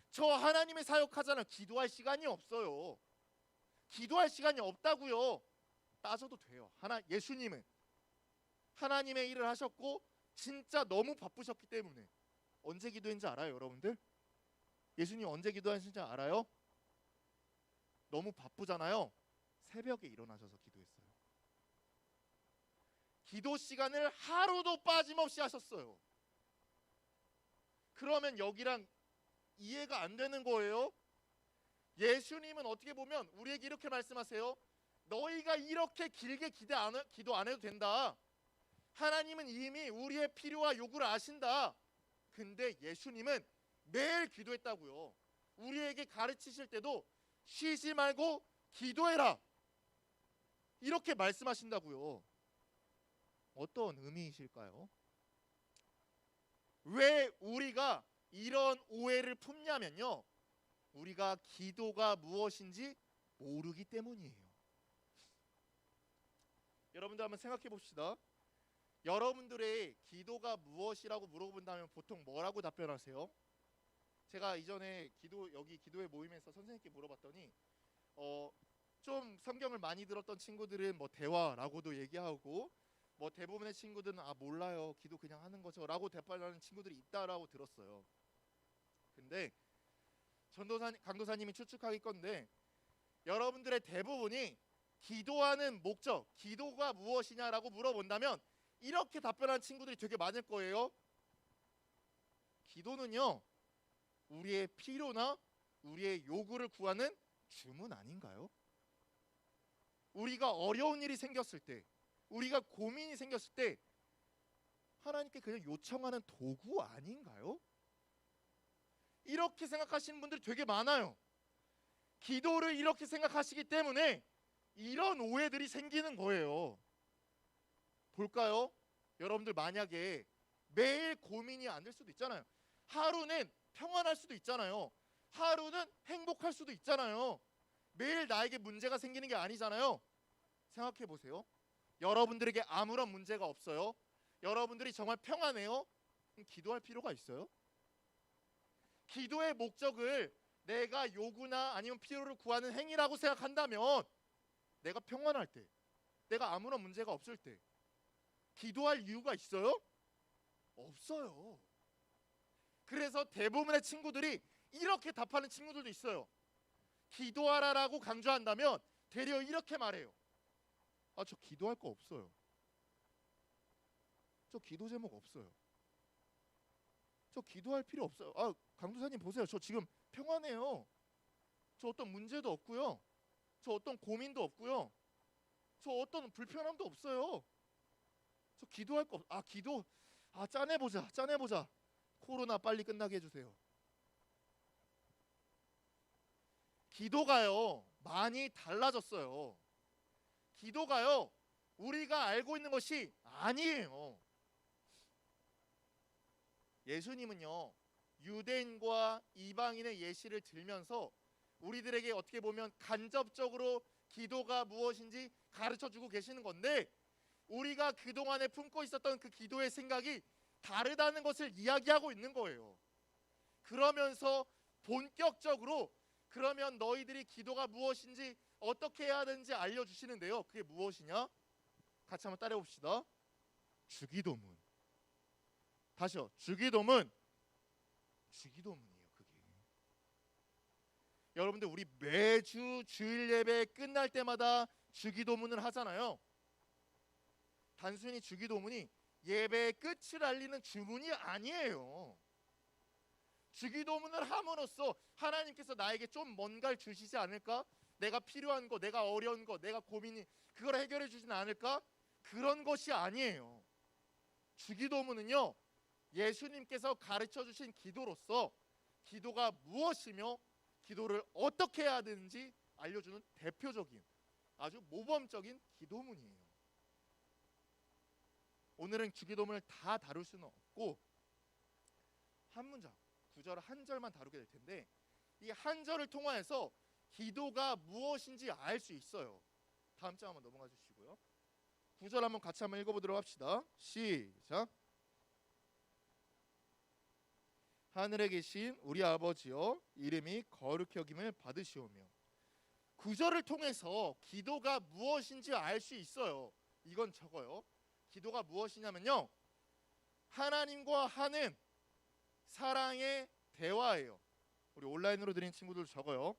저 하나님의 사역하잖아요. 기도할 시간이 없어요. 기도할 시간이 없다고요. 따져도 돼요. 예수님은 하나님의 일을 하셨고 진짜 너무 바쁘셨기 때문에 언제 기도했는지 알아요, 여러분들? 예수님 언제 기도하신지 알아요? 너무 바쁘잖아요. 새벽에 일어나셔서 기도했어요. 기도 시간을 하루도 빠짐없이 하셨어요. 그러면 여기랑 이해가 안 되는 거예요. 예수님은 어떻게 보면 우리에게 이렇게 말씀하세요. 너희가 이렇게 길게 기도 안 해도 된다. 하나님은 이미 우리의 필요와 요구를 아신다. 근데 예수님은 매일 기도했다고요. 우리에게 가르치실 때도 쉬지 말고 기도해라, 이렇게 말씀하신다고요. 어떤 의미이실까요? 왜 우리가 이런 오해를 품냐면요, 우리가 기도가 무엇인지 모르기 때문이에요. 여러분들 한번 생각해 봅시다. 여러분들의 기도가 무엇이라고 물어본다면 보통 뭐라고 답변하세요? 제가 이전에 기도회 모임에서 선생님께 물어봤더니 좀 성경을 많이 들었던 친구들은 뭐 대화라고도 얘기하고, 뭐 대부분의 친구들은 몰라요, 기도 그냥 하는 거죠 라고 대답하는 친구들이 있다라고 들었어요. 근데 강도사님이 추측하기건데 여러분들의 대부분이 기도하는 목적, 기도가 무엇이냐라고 물어본다면 이렇게 답변하는 친구들이 되게 많을 거예요. 기도는요, 우리의 필요나 우리의 요구를 구하는 주문 아닌가요? 우리가 어려운 일이 생겼을 때, 우리가 고민이 생겼을 때 하나님께 그냥 요청하는 도구 아닌가요? 이렇게 생각하시는 분들이 되게 많아요. 기도를 이렇게 생각하시기 때문에 이런 오해들이 생기는 거예요. 볼까요? 여러분들 만약에 매일 고민이 안 될 수도 있잖아요. 하루는 평안할 수도 있잖아요. 하루는 행복할 수도 있잖아요. 매일 나에게 문제가 생기는 게 아니잖아요. 생각해 보세요. 여러분들에게 아무런 문제가 없어요. 여러분들이 정말 평안해요. 그럼 기도할 필요가 있어요? 기도의 목적을 내가 요구나 아니면 필요를 구하는 행위라고 생각한다면 내가 평안할 때, 내가 아무런 문제가 없을 때 기도할 이유가 있어요? 없어요. 그래서 대부분의 친구들이 이렇게 답하는 친구들도 있어요. 기도하라라고 강조한다면 되려 이렇게 말해요. 아, 저 기도할 거 없어요. 저 기도 제목 없어요. 저 기도할 필요 없어요. 아, 강도사님 보세요. 저 지금 평안해요. 저 어떤 문제도 없고요. 저 어떤 고민도 없고요. 저 어떤 불편함도 없어요. 저 기도할 거 아, 기도 짜내보자. 짜내보자. 코로나 빨리 끝나게 해주세요. 기도가요 많이 달라졌어요. 기도가요 우리가 알고 있는 것이 아니에요. 예수님은요 유대인과 이방인의 예시를 들면서 우리들에게 어떻게 보면 간접적으로 기도가 무엇인지 가르쳐주고 계시는 건데, 우리가 그동안에 품고 있었던 그 기도의 생각이 다르다는 것을 이야기하고 있는 거예요. 그러면서 본격적으로 그러면 너희들이 기도가 무엇인지 어떻게 해야 되는지 알려주시는데요. 그게 무엇이냐? 같이 한번 따라해 봅시다. 주기도문. 다시요. 주기도문. 주기도문이에요. 그게. 여러분들 우리 매주 주일 예배 끝날 때마다 주기도문을 하잖아요. 단순히 주기도문이 예배의 끝을 알리는 주문이 아니에요. 주기도문을 함으로써 하나님께서 나에게 좀 뭔가를 주시지 않을까? 내가 필요한 거, 내가 어려운 거, 내가 고민이 그걸 해결해 주진 않을까? 그런 것이 아니에요. 주기도문은요 예수님께서 가르쳐 주신 기도로서 기도가 무엇이며 기도를 어떻게 해야 되는지 알려주는 대표적인 아주 모범적인 기도문이에요. 오늘은 주기도문을 다 다룰 수는 없고 한 문장, 구절 한 절만 다루게 될 텐데, 이 한 절을 통하여서 기도가 무엇인지 알 수 있어요. 다음 장 한번 넘어가 주시고요. 구절 한번 같이 한번 읽어보도록 합시다. 시작. 하늘에 계신 우리 아버지여, 이름이 거룩히 여김을 받으시오며. 구절을 통해서 기도가 무엇인지 알 수 있어요. 이건 적어요. 기도가 무엇이냐면요 하나님과 하는 사랑의 대화예요. 우리 온라인으로 드린 친구들 적어요.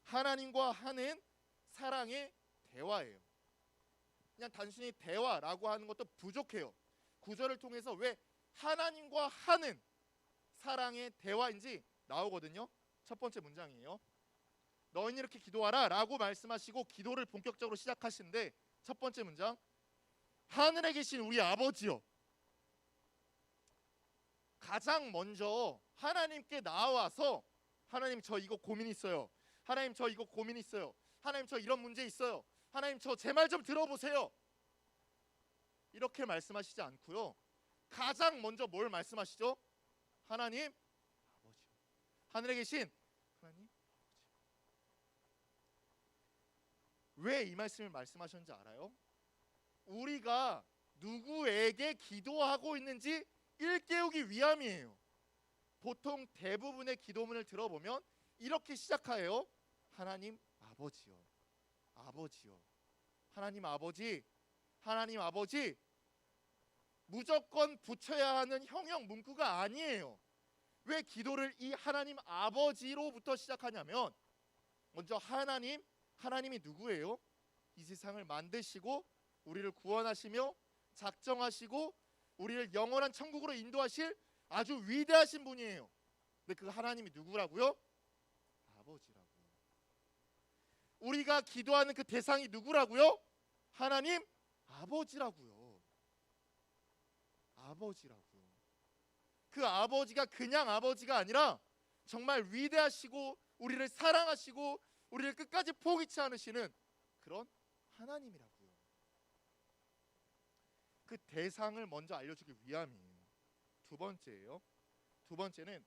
하나님과 하는 사랑의 대화예요. 그냥 단순히 대화라고 하는 것도 부족해요. 구절을 통해서 왜 하나님과 하는 사랑의 대화인지 나오거든요. 첫 번째 문장이에요. 너희는 이렇게 기도하라 라고 말씀하시고 기도를 본격적으로 시작하시는데, 첫 번째 문장 하늘에 계신 우리 아버지요. 가장 먼저 하나님께 나와서 하나님 저 이거 고민 있어요. 하나님 저 이거 고민 있어요. 하나님 저 이런 문제 있어요. 하나님 저 제 말 좀 들어보세요. 이렇게 말씀하시지 않고요. 가장 먼저 뭘 말씀하시죠? 하나님 아버지. 하늘에 계신 하나님 아버지. 왜 이 말씀을 말씀하셨는지 알아요? 우리가 누구에게 기도하고 있는지 일깨우기 위함이에요. 보통 대부분의 기도문을 들어보면 이렇게 시작해요. 하나님 아버지요. 아버지요. 하나님 아버지. 하나님 아버지. 무조건 붙여야 하는 형용 문구가 아니에요. 왜 기도를 이 하나님 아버지로부터 시작하냐면, 먼저 하나님이 누구예요? 이 세상을 만드시고 우리를 구원하시며 작정하시고 우리를 영원한 천국으로 인도하실 아주 위대하신 분이에요. 근데 그 하나님이 누구라고요? 아버지라고요. 우리가 기도하는 그 대상이 누구라고요? 하나님 아버지라고요. 아버지라고요. 그 아버지가 그냥 아버지가 아니라 정말 위대하시고 우리를 사랑하시고 우리를 끝까지 포기치 않으시는 그런 하나님이라고요. 그 대상을 먼저 알려주기 위함이에요. 두 번째예요. 두 번째는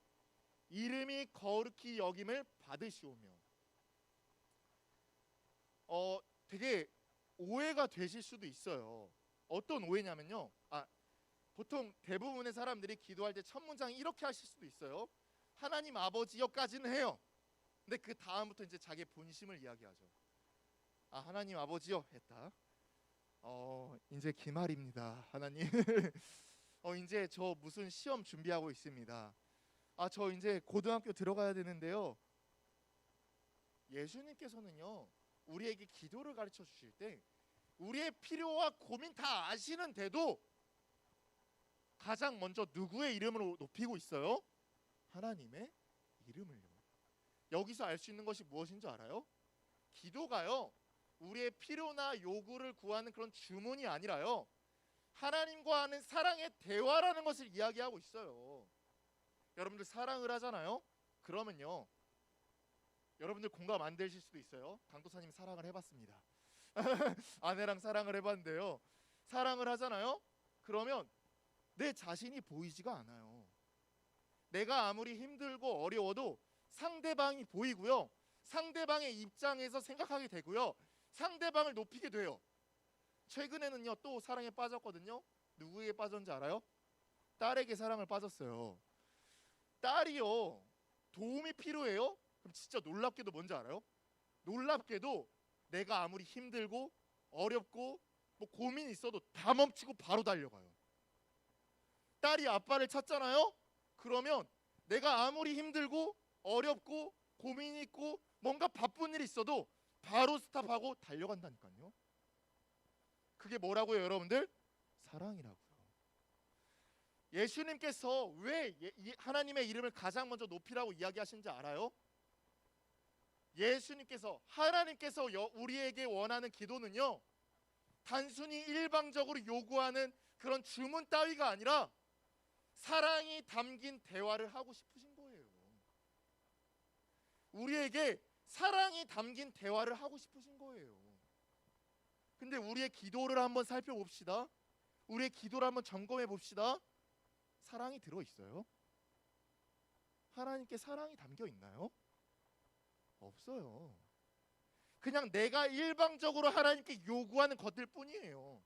이름이 거룩히 여김을 받으시오며. 되게 오해가 되실 수도 있어요. 어떤 오해냐면요. 보통 대부분의 사람들이 기도할 때 첫 문장 이렇게 하실 수도 있어요. 하나님 아버지여까지는 해요. 근데 그 다음부터 이제 자기 본심을 이야기하죠. 하나님 아버지여 했다. 이제 기말입니다. 하나님. 이제 저 무슨 시험 준비하고 있습니다. 저 이제 고등학교 들어가야 되는데요. 예수님께서는요, 우리에게 기도를 가르쳐 주실 때 우리의 필요와 고민 다 아시는데도 가장 먼저 누구의 이름을 높이고 있어요? 하나님의 이름을요. 여기서 알 수 있는 것이 무엇인 줄 알아요? 기도가요, 우리의 필요나 요구를 구하는 그런 주문이 아니라요, 하나님과 하는 사랑의 대화라는 것을 이야기하고 있어요. 여러분들 사랑을 하잖아요. 그러면요, 여러분들 공감 안 되실 수도 있어요. 강도사님 사랑을 해봤습니다. 아내랑 사랑을 해봤는데요, 사랑을 하잖아요. 그러면 내 자신이 보이지가 않아요. 내가 아무리 힘들고 어려워도 상대방이 보이고요, 상대방의 입장에서 생각하게 되고요, 상대방을 높이게 돼요. 최근에는요 또 사랑에 빠졌거든요. 누구에게 빠졌는지 알아요? 딸에게 사랑을 빠졌어요. 딸이요 도움이 필요해요? 그럼 진짜 놀랍게도 뭔지 알아요? 놀랍게도 내가 아무리 힘들고 어렵고 뭐 고민이 있어도 다 멈추고 바로 달려가요. 딸이 아빠를 찾잖아요. 그러면 내가 아무리 힘들고 어렵고 고민이 있고 뭔가 바쁜 일이 있어도 바로 스탑하고 달려간다니까요. 그게 뭐라고요, 여러분들? 사랑이라고요. 예수님께서 왜 하나님의 이름을 가장 먼저 높이라고 이야기하시는지 알아요? 예수님께서, 하나님께서 우리에게 원하는 기도는요, 단순히 일방적으로 요구하는 그런 주문 따위가 아니라 사랑이 담긴 대화를 하고 싶으신 거예요. 우리에게 사랑이 담긴 대화를 하고 싶으신 거예요. 근데 우리의 기도를 한번 살펴봅시다. 우리의 기도를 한번 점검해 봅시다. 사랑이 들어있어요? 하나님께 사랑이 담겨 있나요? 없어요. 그냥 내가 일방적으로 하나님께 요구하는 것들 뿐이에요.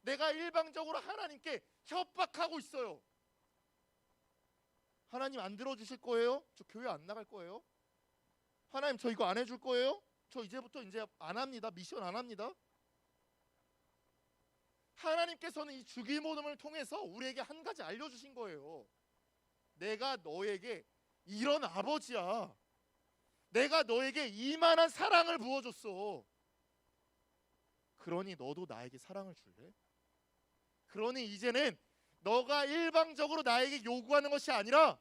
내가 일방적으로 하나님께 협박하고 있어요. 하나님 안 들어주실 거예요? 저 교회 안 나갈 거예요? 하나님 저 이거 안 해줄 거예요? 저 이제부터 이제 안 합니다. 미션 안 합니다. 하나님께서는 이 주기모둠을 통해서 우리에게 한 가지 알려주신 거예요. 내가 너에게 이런 아버지야. 내가 너에게 이만한 사랑을 부어줬어. 그러니 너도 나에게 사랑을 줄래? 그러니 이제는 너가 일방적으로 나에게 요구하는 것이 아니라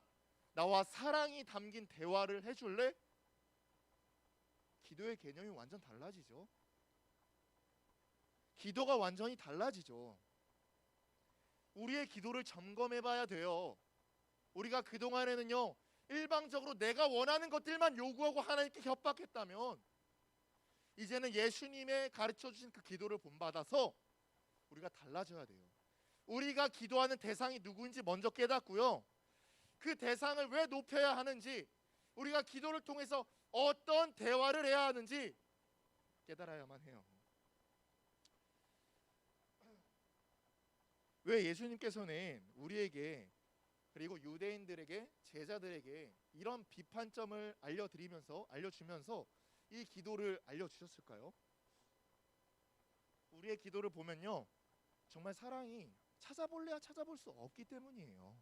나와 사랑이 담긴 대화를 해줄래? 기도의 개념이 완전 달라지죠. 기도가 완전히 달라지죠. 우리의 기도를 점검해 봐야 돼요. 우리가 그동안에는요, 일방적으로 내가 원하는 것들만 요구하고 하나님께 협박했다면, 이제는 예수님의 가르쳐 주신 그 기도를 본받아서 우리가 달라져야 돼요. 우리가 기도하는 대상이 누구인지 먼저 깨닫고요, 그 대상을 왜 높여야 하는지, 우리가 기도를 통해서 어떤 대화를 해야 하는지 깨달아야만 해요. 왜 예수님께서는 우리에게, 그리고 유대인들에게, 제자들에게 이런 비판점을 알려주면서 이 기도를 알려주셨을까요? 우리의 기도를 보면요, 정말 사랑이 찾아볼래야 찾아볼 수 없기 때문이에요.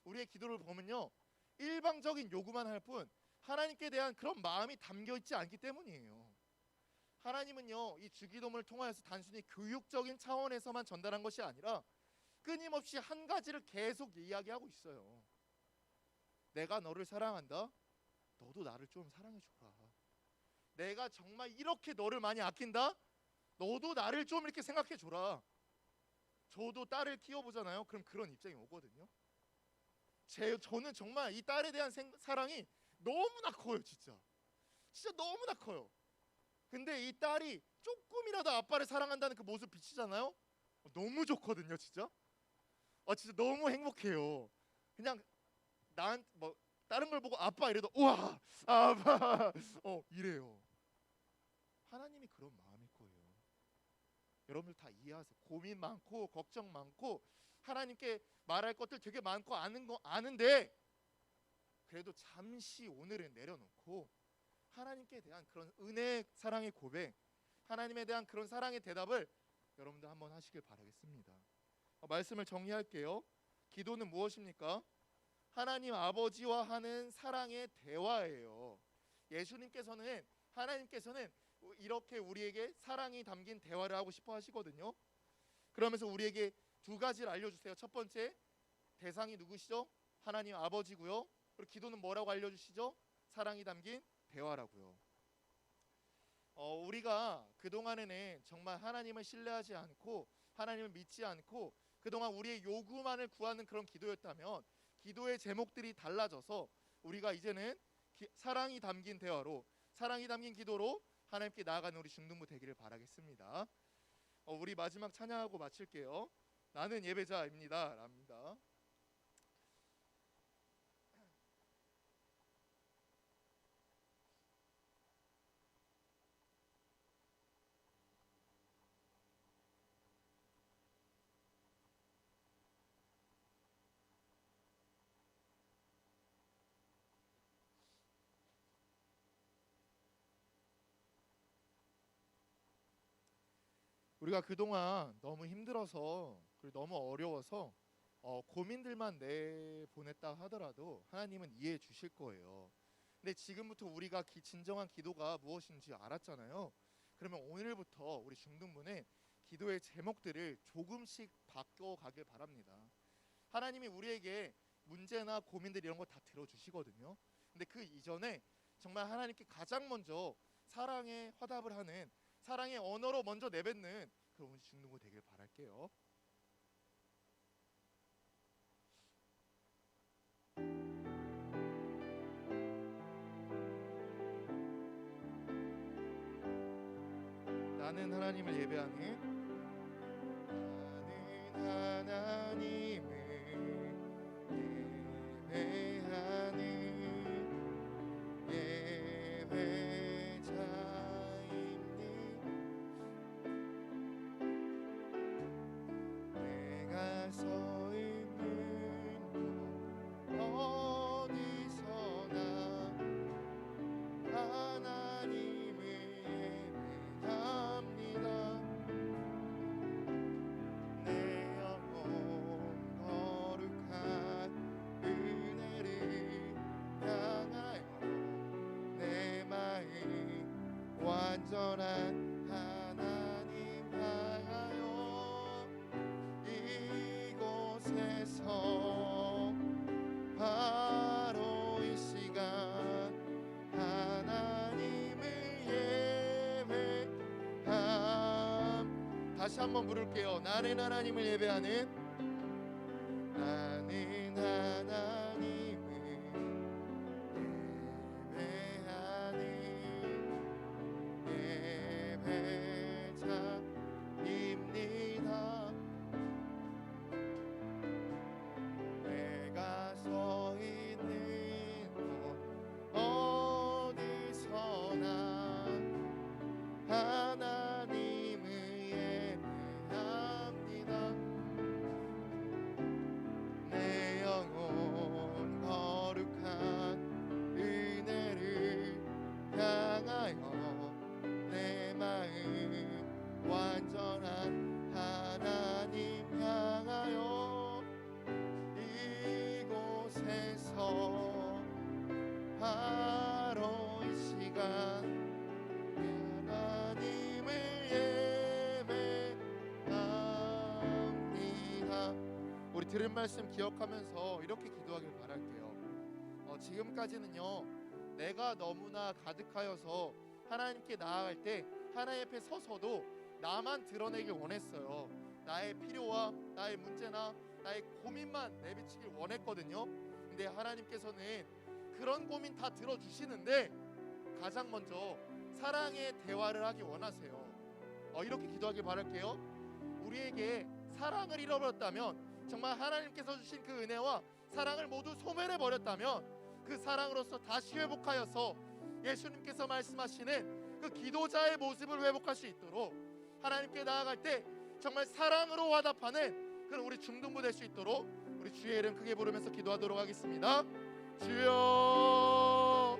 우리의 기도를 보면요, 일방적인 요구만 할 뿐 하나님께 대한 그런 마음이 담겨있지 않기 때문이에요. 하나님은요, 이 주기도문을 통하여서 단순히 교육적인 차원에서만 전달한 것이 아니라 끊임없이 한 가지를 계속 이야기하고 있어요. 내가 너를 사랑한다. 너도 나를 좀 사랑해줘라. 내가 정말 이렇게 너를 많이 아낀다. 너도 나를 좀 이렇게 생각해 줘라. 저도 딸을 키워보잖아요. 그럼 그런 입장이 오거든요. 저는 정말 이 딸에 대한 사랑이 너무나 커요. 진짜 너무나 커요. 근데 이 딸이 조금이라도 아빠를 사랑한다는 그 모습 비치잖아요. 너무 좋거든요. 진짜 진짜 너무 행복해요. 그냥 뭐 다른 걸 보고 아빠 이래도 우와 아빠 이래요. 하나님이 그런 마음일 거예요. 여러분들 다 이해하세요. 고민 많고 걱정 많고 하나님께 말할 것들 되게 많고 아는데 그래도 잠시 오늘은 내려놓고 하나님께 대한 그런 은혜 사랑의 고백, 하나님에 대한 그런 사랑의 대답을 여러분들 한번 하시길 바라겠습니다. 말씀을 정리할게요. 기도는 무엇입니까? 하나님 아버지와 하는 사랑의 대화예요. 하나님께서는 이렇게 우리에게 사랑이 담긴 대화를 하고 싶어 하시거든요. 그러면서 우리에게 두 가지를 알려주세요. 첫 번째, 대상이 누구시죠? 하나님 아버지고요. 그리고 기도는 뭐라고 알려주시죠? 사랑이 담긴 대화라고요. 우리가 그동안에는 정말 하나님을 신뢰하지 않고 하나님을 믿지 않고 그동안 우리의 요구만을 구하는 그런 기도였다면 기도의 제목들이 달라져서 우리가 이제는 사랑이 담긴 대화로, 사랑이 담긴 기도로 하나님께 나아가는 우리 중등부 되기를 바라겠습니다. 우리 마지막 찬양하고 마칠게요. 나는 예배자입니다. 랍니다. 우리가 그동안 너무 힘들어서 그리고 너무 어려워서 고민들만 내보냈다 하더라도 하나님은 이해해 주실 거예요. 근데 지금부터 우리가 진정한 기도가 무엇인지 알았잖아요. 그러면 오늘부터 우리 중등부는 기도의 제목들을 조금씩 바꿔가길 바랍니다. 하나님이 우리에게 문제나 고민들 이런 거 다 들어주시거든요. 근데 그 이전에 정말 하나님께 가장 먼저 사랑의 화답을 하는, 사랑의 언어로 먼저 내뱉는 그런 우리 중등부 되길 바랄게요. 나는 하나님을 예배하는, 나는 하나님을 예배하는 예배자입니다. 내가 서 있는 곳 어디서나 하나님을 예배합니다. 내 영혼 거룩한 은혜를 향하여 내 마음 완전한 하나님 향하여 이곳에서 바로 이 시간 하나님을 예배함. 다시 한번 부를게요. 나는 하나님을 예배하는, 나는 하나님을 예배하는 예배자입니다. 내가 서 있는 곳 어디서나 하나님을 예배합니다. 내 영혼 거룩한 은혜를 향하여 내 마음 완전한 하나님 향하여 이곳에서 바로 이 시간 하나님을 예배합니다. 우리 들은 말씀 기억하면서 이렇게 기도하길 바랄게요. 지금까지는요, 내가 너무나 가득하여서 하나님께 나아갈 때 하나님 앞에 서서도 나만 드러내길 원했어요. 나의 필요와 나의 문제나 나의 고민만 내비치길 원했거든요. 근데 하나님께서는 그런 고민 다 들어주시는데 가장 먼저 사랑의 대화를 하기 원하세요. 이렇게 기도하길 바랄게요. 우리에게 사랑을 잃어버렸다면, 정말 하나님께서 주신 그 은혜와 사랑을 모두 소멸해 버렸다면, 그 사랑으로서 다시 회복하여서 예수님께서 말씀하시는 그 기도자의 모습을 회복할 수 있도록, 하나님께 나아갈 때 정말 사랑으로 화답하는 그런 우리 중등부 될 수 있도록 우리 주의 이름 크게 부르면서 기도하도록 하겠습니다. 주여,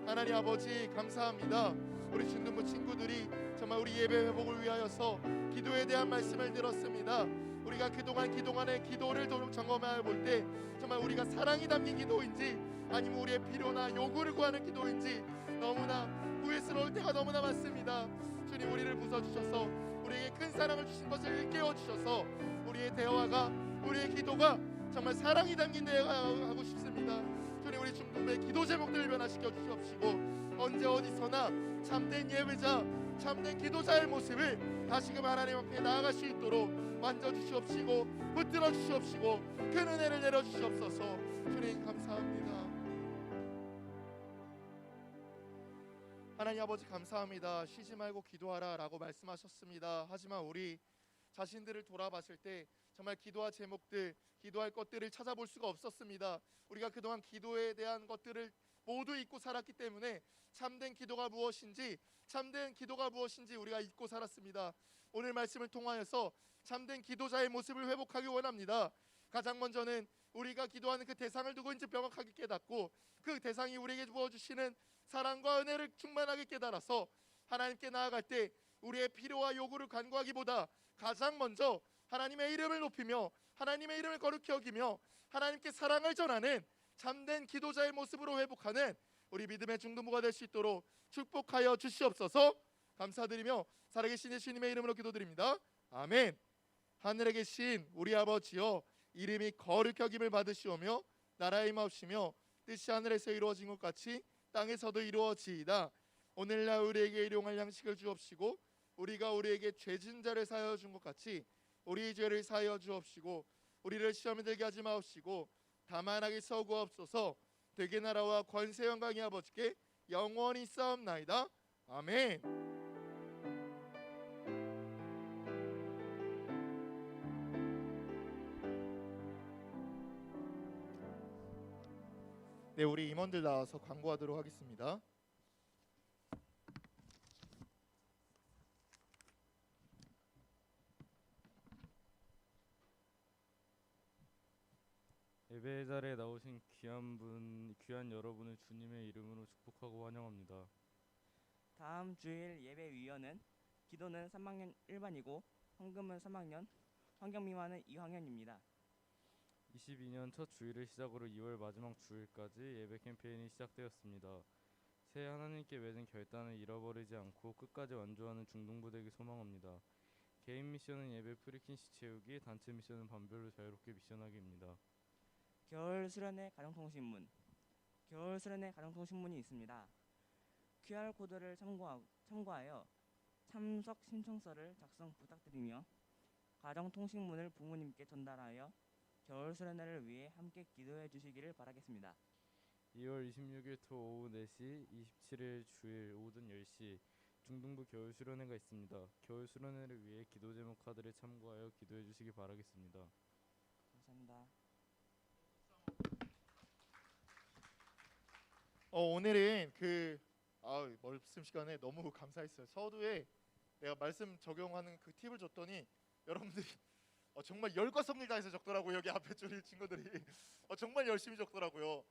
하나님 아버지 감사합니다. 우리 중등부 친구들이 정말 우리 예배 회복을 위하여서 기도에 대한 말씀을 들었습니다. 우리가 그동안의 기도를 점검해 볼 때 정말 우리가 사랑이 담긴 기도인지 아니면 우리의 필요나 요구를 구하는 기도인지 너무나 후회스러울 때가 너무나 많습니다. 주님, 우리를 부숴주셔서 우리에게 큰 사랑을 주신 것을 일깨워 주셔서 우리의 대화가, 우리의 기도가 정말 사랑이 담긴 대화가 하고 싶습니다. 주님, 우리 중등부의 기도 제목들을 변화시켜 주시옵시고 언제 어디서나 참된 예배자, 참된 기도자의 모습을 다시금 하나님 앞에 나아갈 수 있도록 만져주시옵시고 붙들어 주시옵시고 큰 은혜를 내려주시옵소서. 주님 감사합니다. 하나님 아버지 감사합니다. 쉬지 말고 기도하라 라고 말씀하셨습니다. 하지만 우리 자신들을 돌아봤을 때 정말 기도할 제목들, 기도할 것들을 찾아볼 수가 없었습니다. 우리가 그동안 기도에 대한 것들을 모두 잊고 살았기 때문에 참된 기도가 무엇인지 우리가 잊고 살았습니다. 오늘 말씀을 통하여서 참된 기도자의 모습을 회복하기 원합니다. 가장 먼저는 우리가 기도하는 그 대상을 누구인지 명확하게 깨닫고 그 대상이 우리에게 부어주시는 사랑과 은혜를 충만하게 깨달아서 하나님께 나아갈 때 우리의 필요와 요구를 간구하기보다 가장 먼저 하나님의 이름을 높이며 하나님의 이름을 거룩히 여기며 하나님께 사랑을 전하는 참된 기도자의 모습으로 회복하는 우리 믿음의 중등부가 될 수 있도록 축복하여 주시옵소서. 감사드리며 살아계신 예수님의 이름으로 기도드립니다. 아멘. 하늘에 계신 우리 아버지여, 이름이 거룩히 여김을 받으시오며 나라의 임하옵시며 뜻이 하늘에서 이루어진 것 같이 땅에서도 이루어지이다. 오늘날 우리에게 일용할 양식을 주옵시고 우리가 우리에게 죄진 자를 사하여 준 것 같이 우리 죄를 사하여 주옵시고 우리를 시험에 들게 하지 마옵시고 다만 악에서 구하옵소서. 되게 나라와 권세 영광이 아버지께 영원히 싸움나이다. 아멘. 네, 우리 임원들 나와서 광고하도록 하겠습니다. 예배 자리에 나오신 귀한 여러분을 주님의 이름으로 축복하고 환영합니다. 다음 주일 예배 위원은 기도는 3학년 1반이고 헌금은 3학년, 환경 미화는 2학년입니다. 22년 첫 주일을 시작으로 2월 마지막 주일까지 예배 캠페인이 시작되었습니다. 새해 하나님께 맺은 결단을 잃어버리지 않고 끝까지 완주하는 중등부 되기 소망합니다. 개인 미션은 예배 프리퀸시 채우기, 단체 미션은 반별로 자유롭게 미션하기입니다. 겨울 수련회 가정통신문이 있습니다. QR코드를 참고하여 참석 신청서를 작성 부탁드리며 가정통신문을 부모님께 전달하여 겨울 수련회를 위해 함께 기도해 주시기를 바라겠습니다. 2월 26일 토 오후 4시, 27일 주일 오전 10시 중등부 겨울 수련회가 있습니다. 겨울 수련회를 위해 기도 제목 카드를 참고하여 기도해 주시기 바라겠습니다. 감사합니다. 오늘은 말씀 시간에 너무 감사했어요. 서두에 내가 말씀 적용하는 그 팁을 줬더니 여러분들이 정말 열과 성을 다해서 적더라고요. 여기 앞에 줄 친구들이 정말 열심히 적더라고요.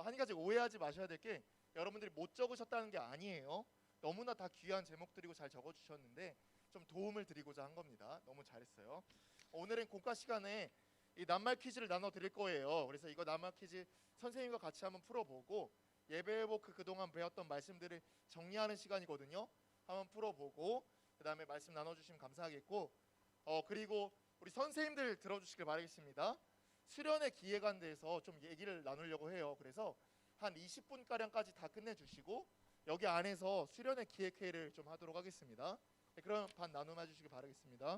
한 가지 오해하지 마셔야 될 게 여러분들이 못 적으셨다는 게 아니에요. 너무나 다 귀한 제목들이고 잘 적어주셨는데 좀 도움을 드리고자 한 겁니다. 너무 잘했어요. 오늘은 공과 시간에 이 낱말 퀴즈를 나눠 드릴 거예요. 그래서 이거 낱말 퀴즈 선생님과 같이 한번 풀어보고 예배 회복 그동안 배웠던 말씀들을 정리하는 시간이거든요. 한번 풀어보고 그 다음에 말씀 나눠주시면 감사하겠고 그리고 우리 선생님들 들어주시길 바라겠습니다. 수련회 기획안 대해서 좀 얘기를 나누려고 해요. 그래서 한 20분가량까지 다 끝내주시고 여기 안에서 수련회 기획회의를 좀 하도록 하겠습니다. 네, 그럼 반 나눔해 주시기 바라겠습니다.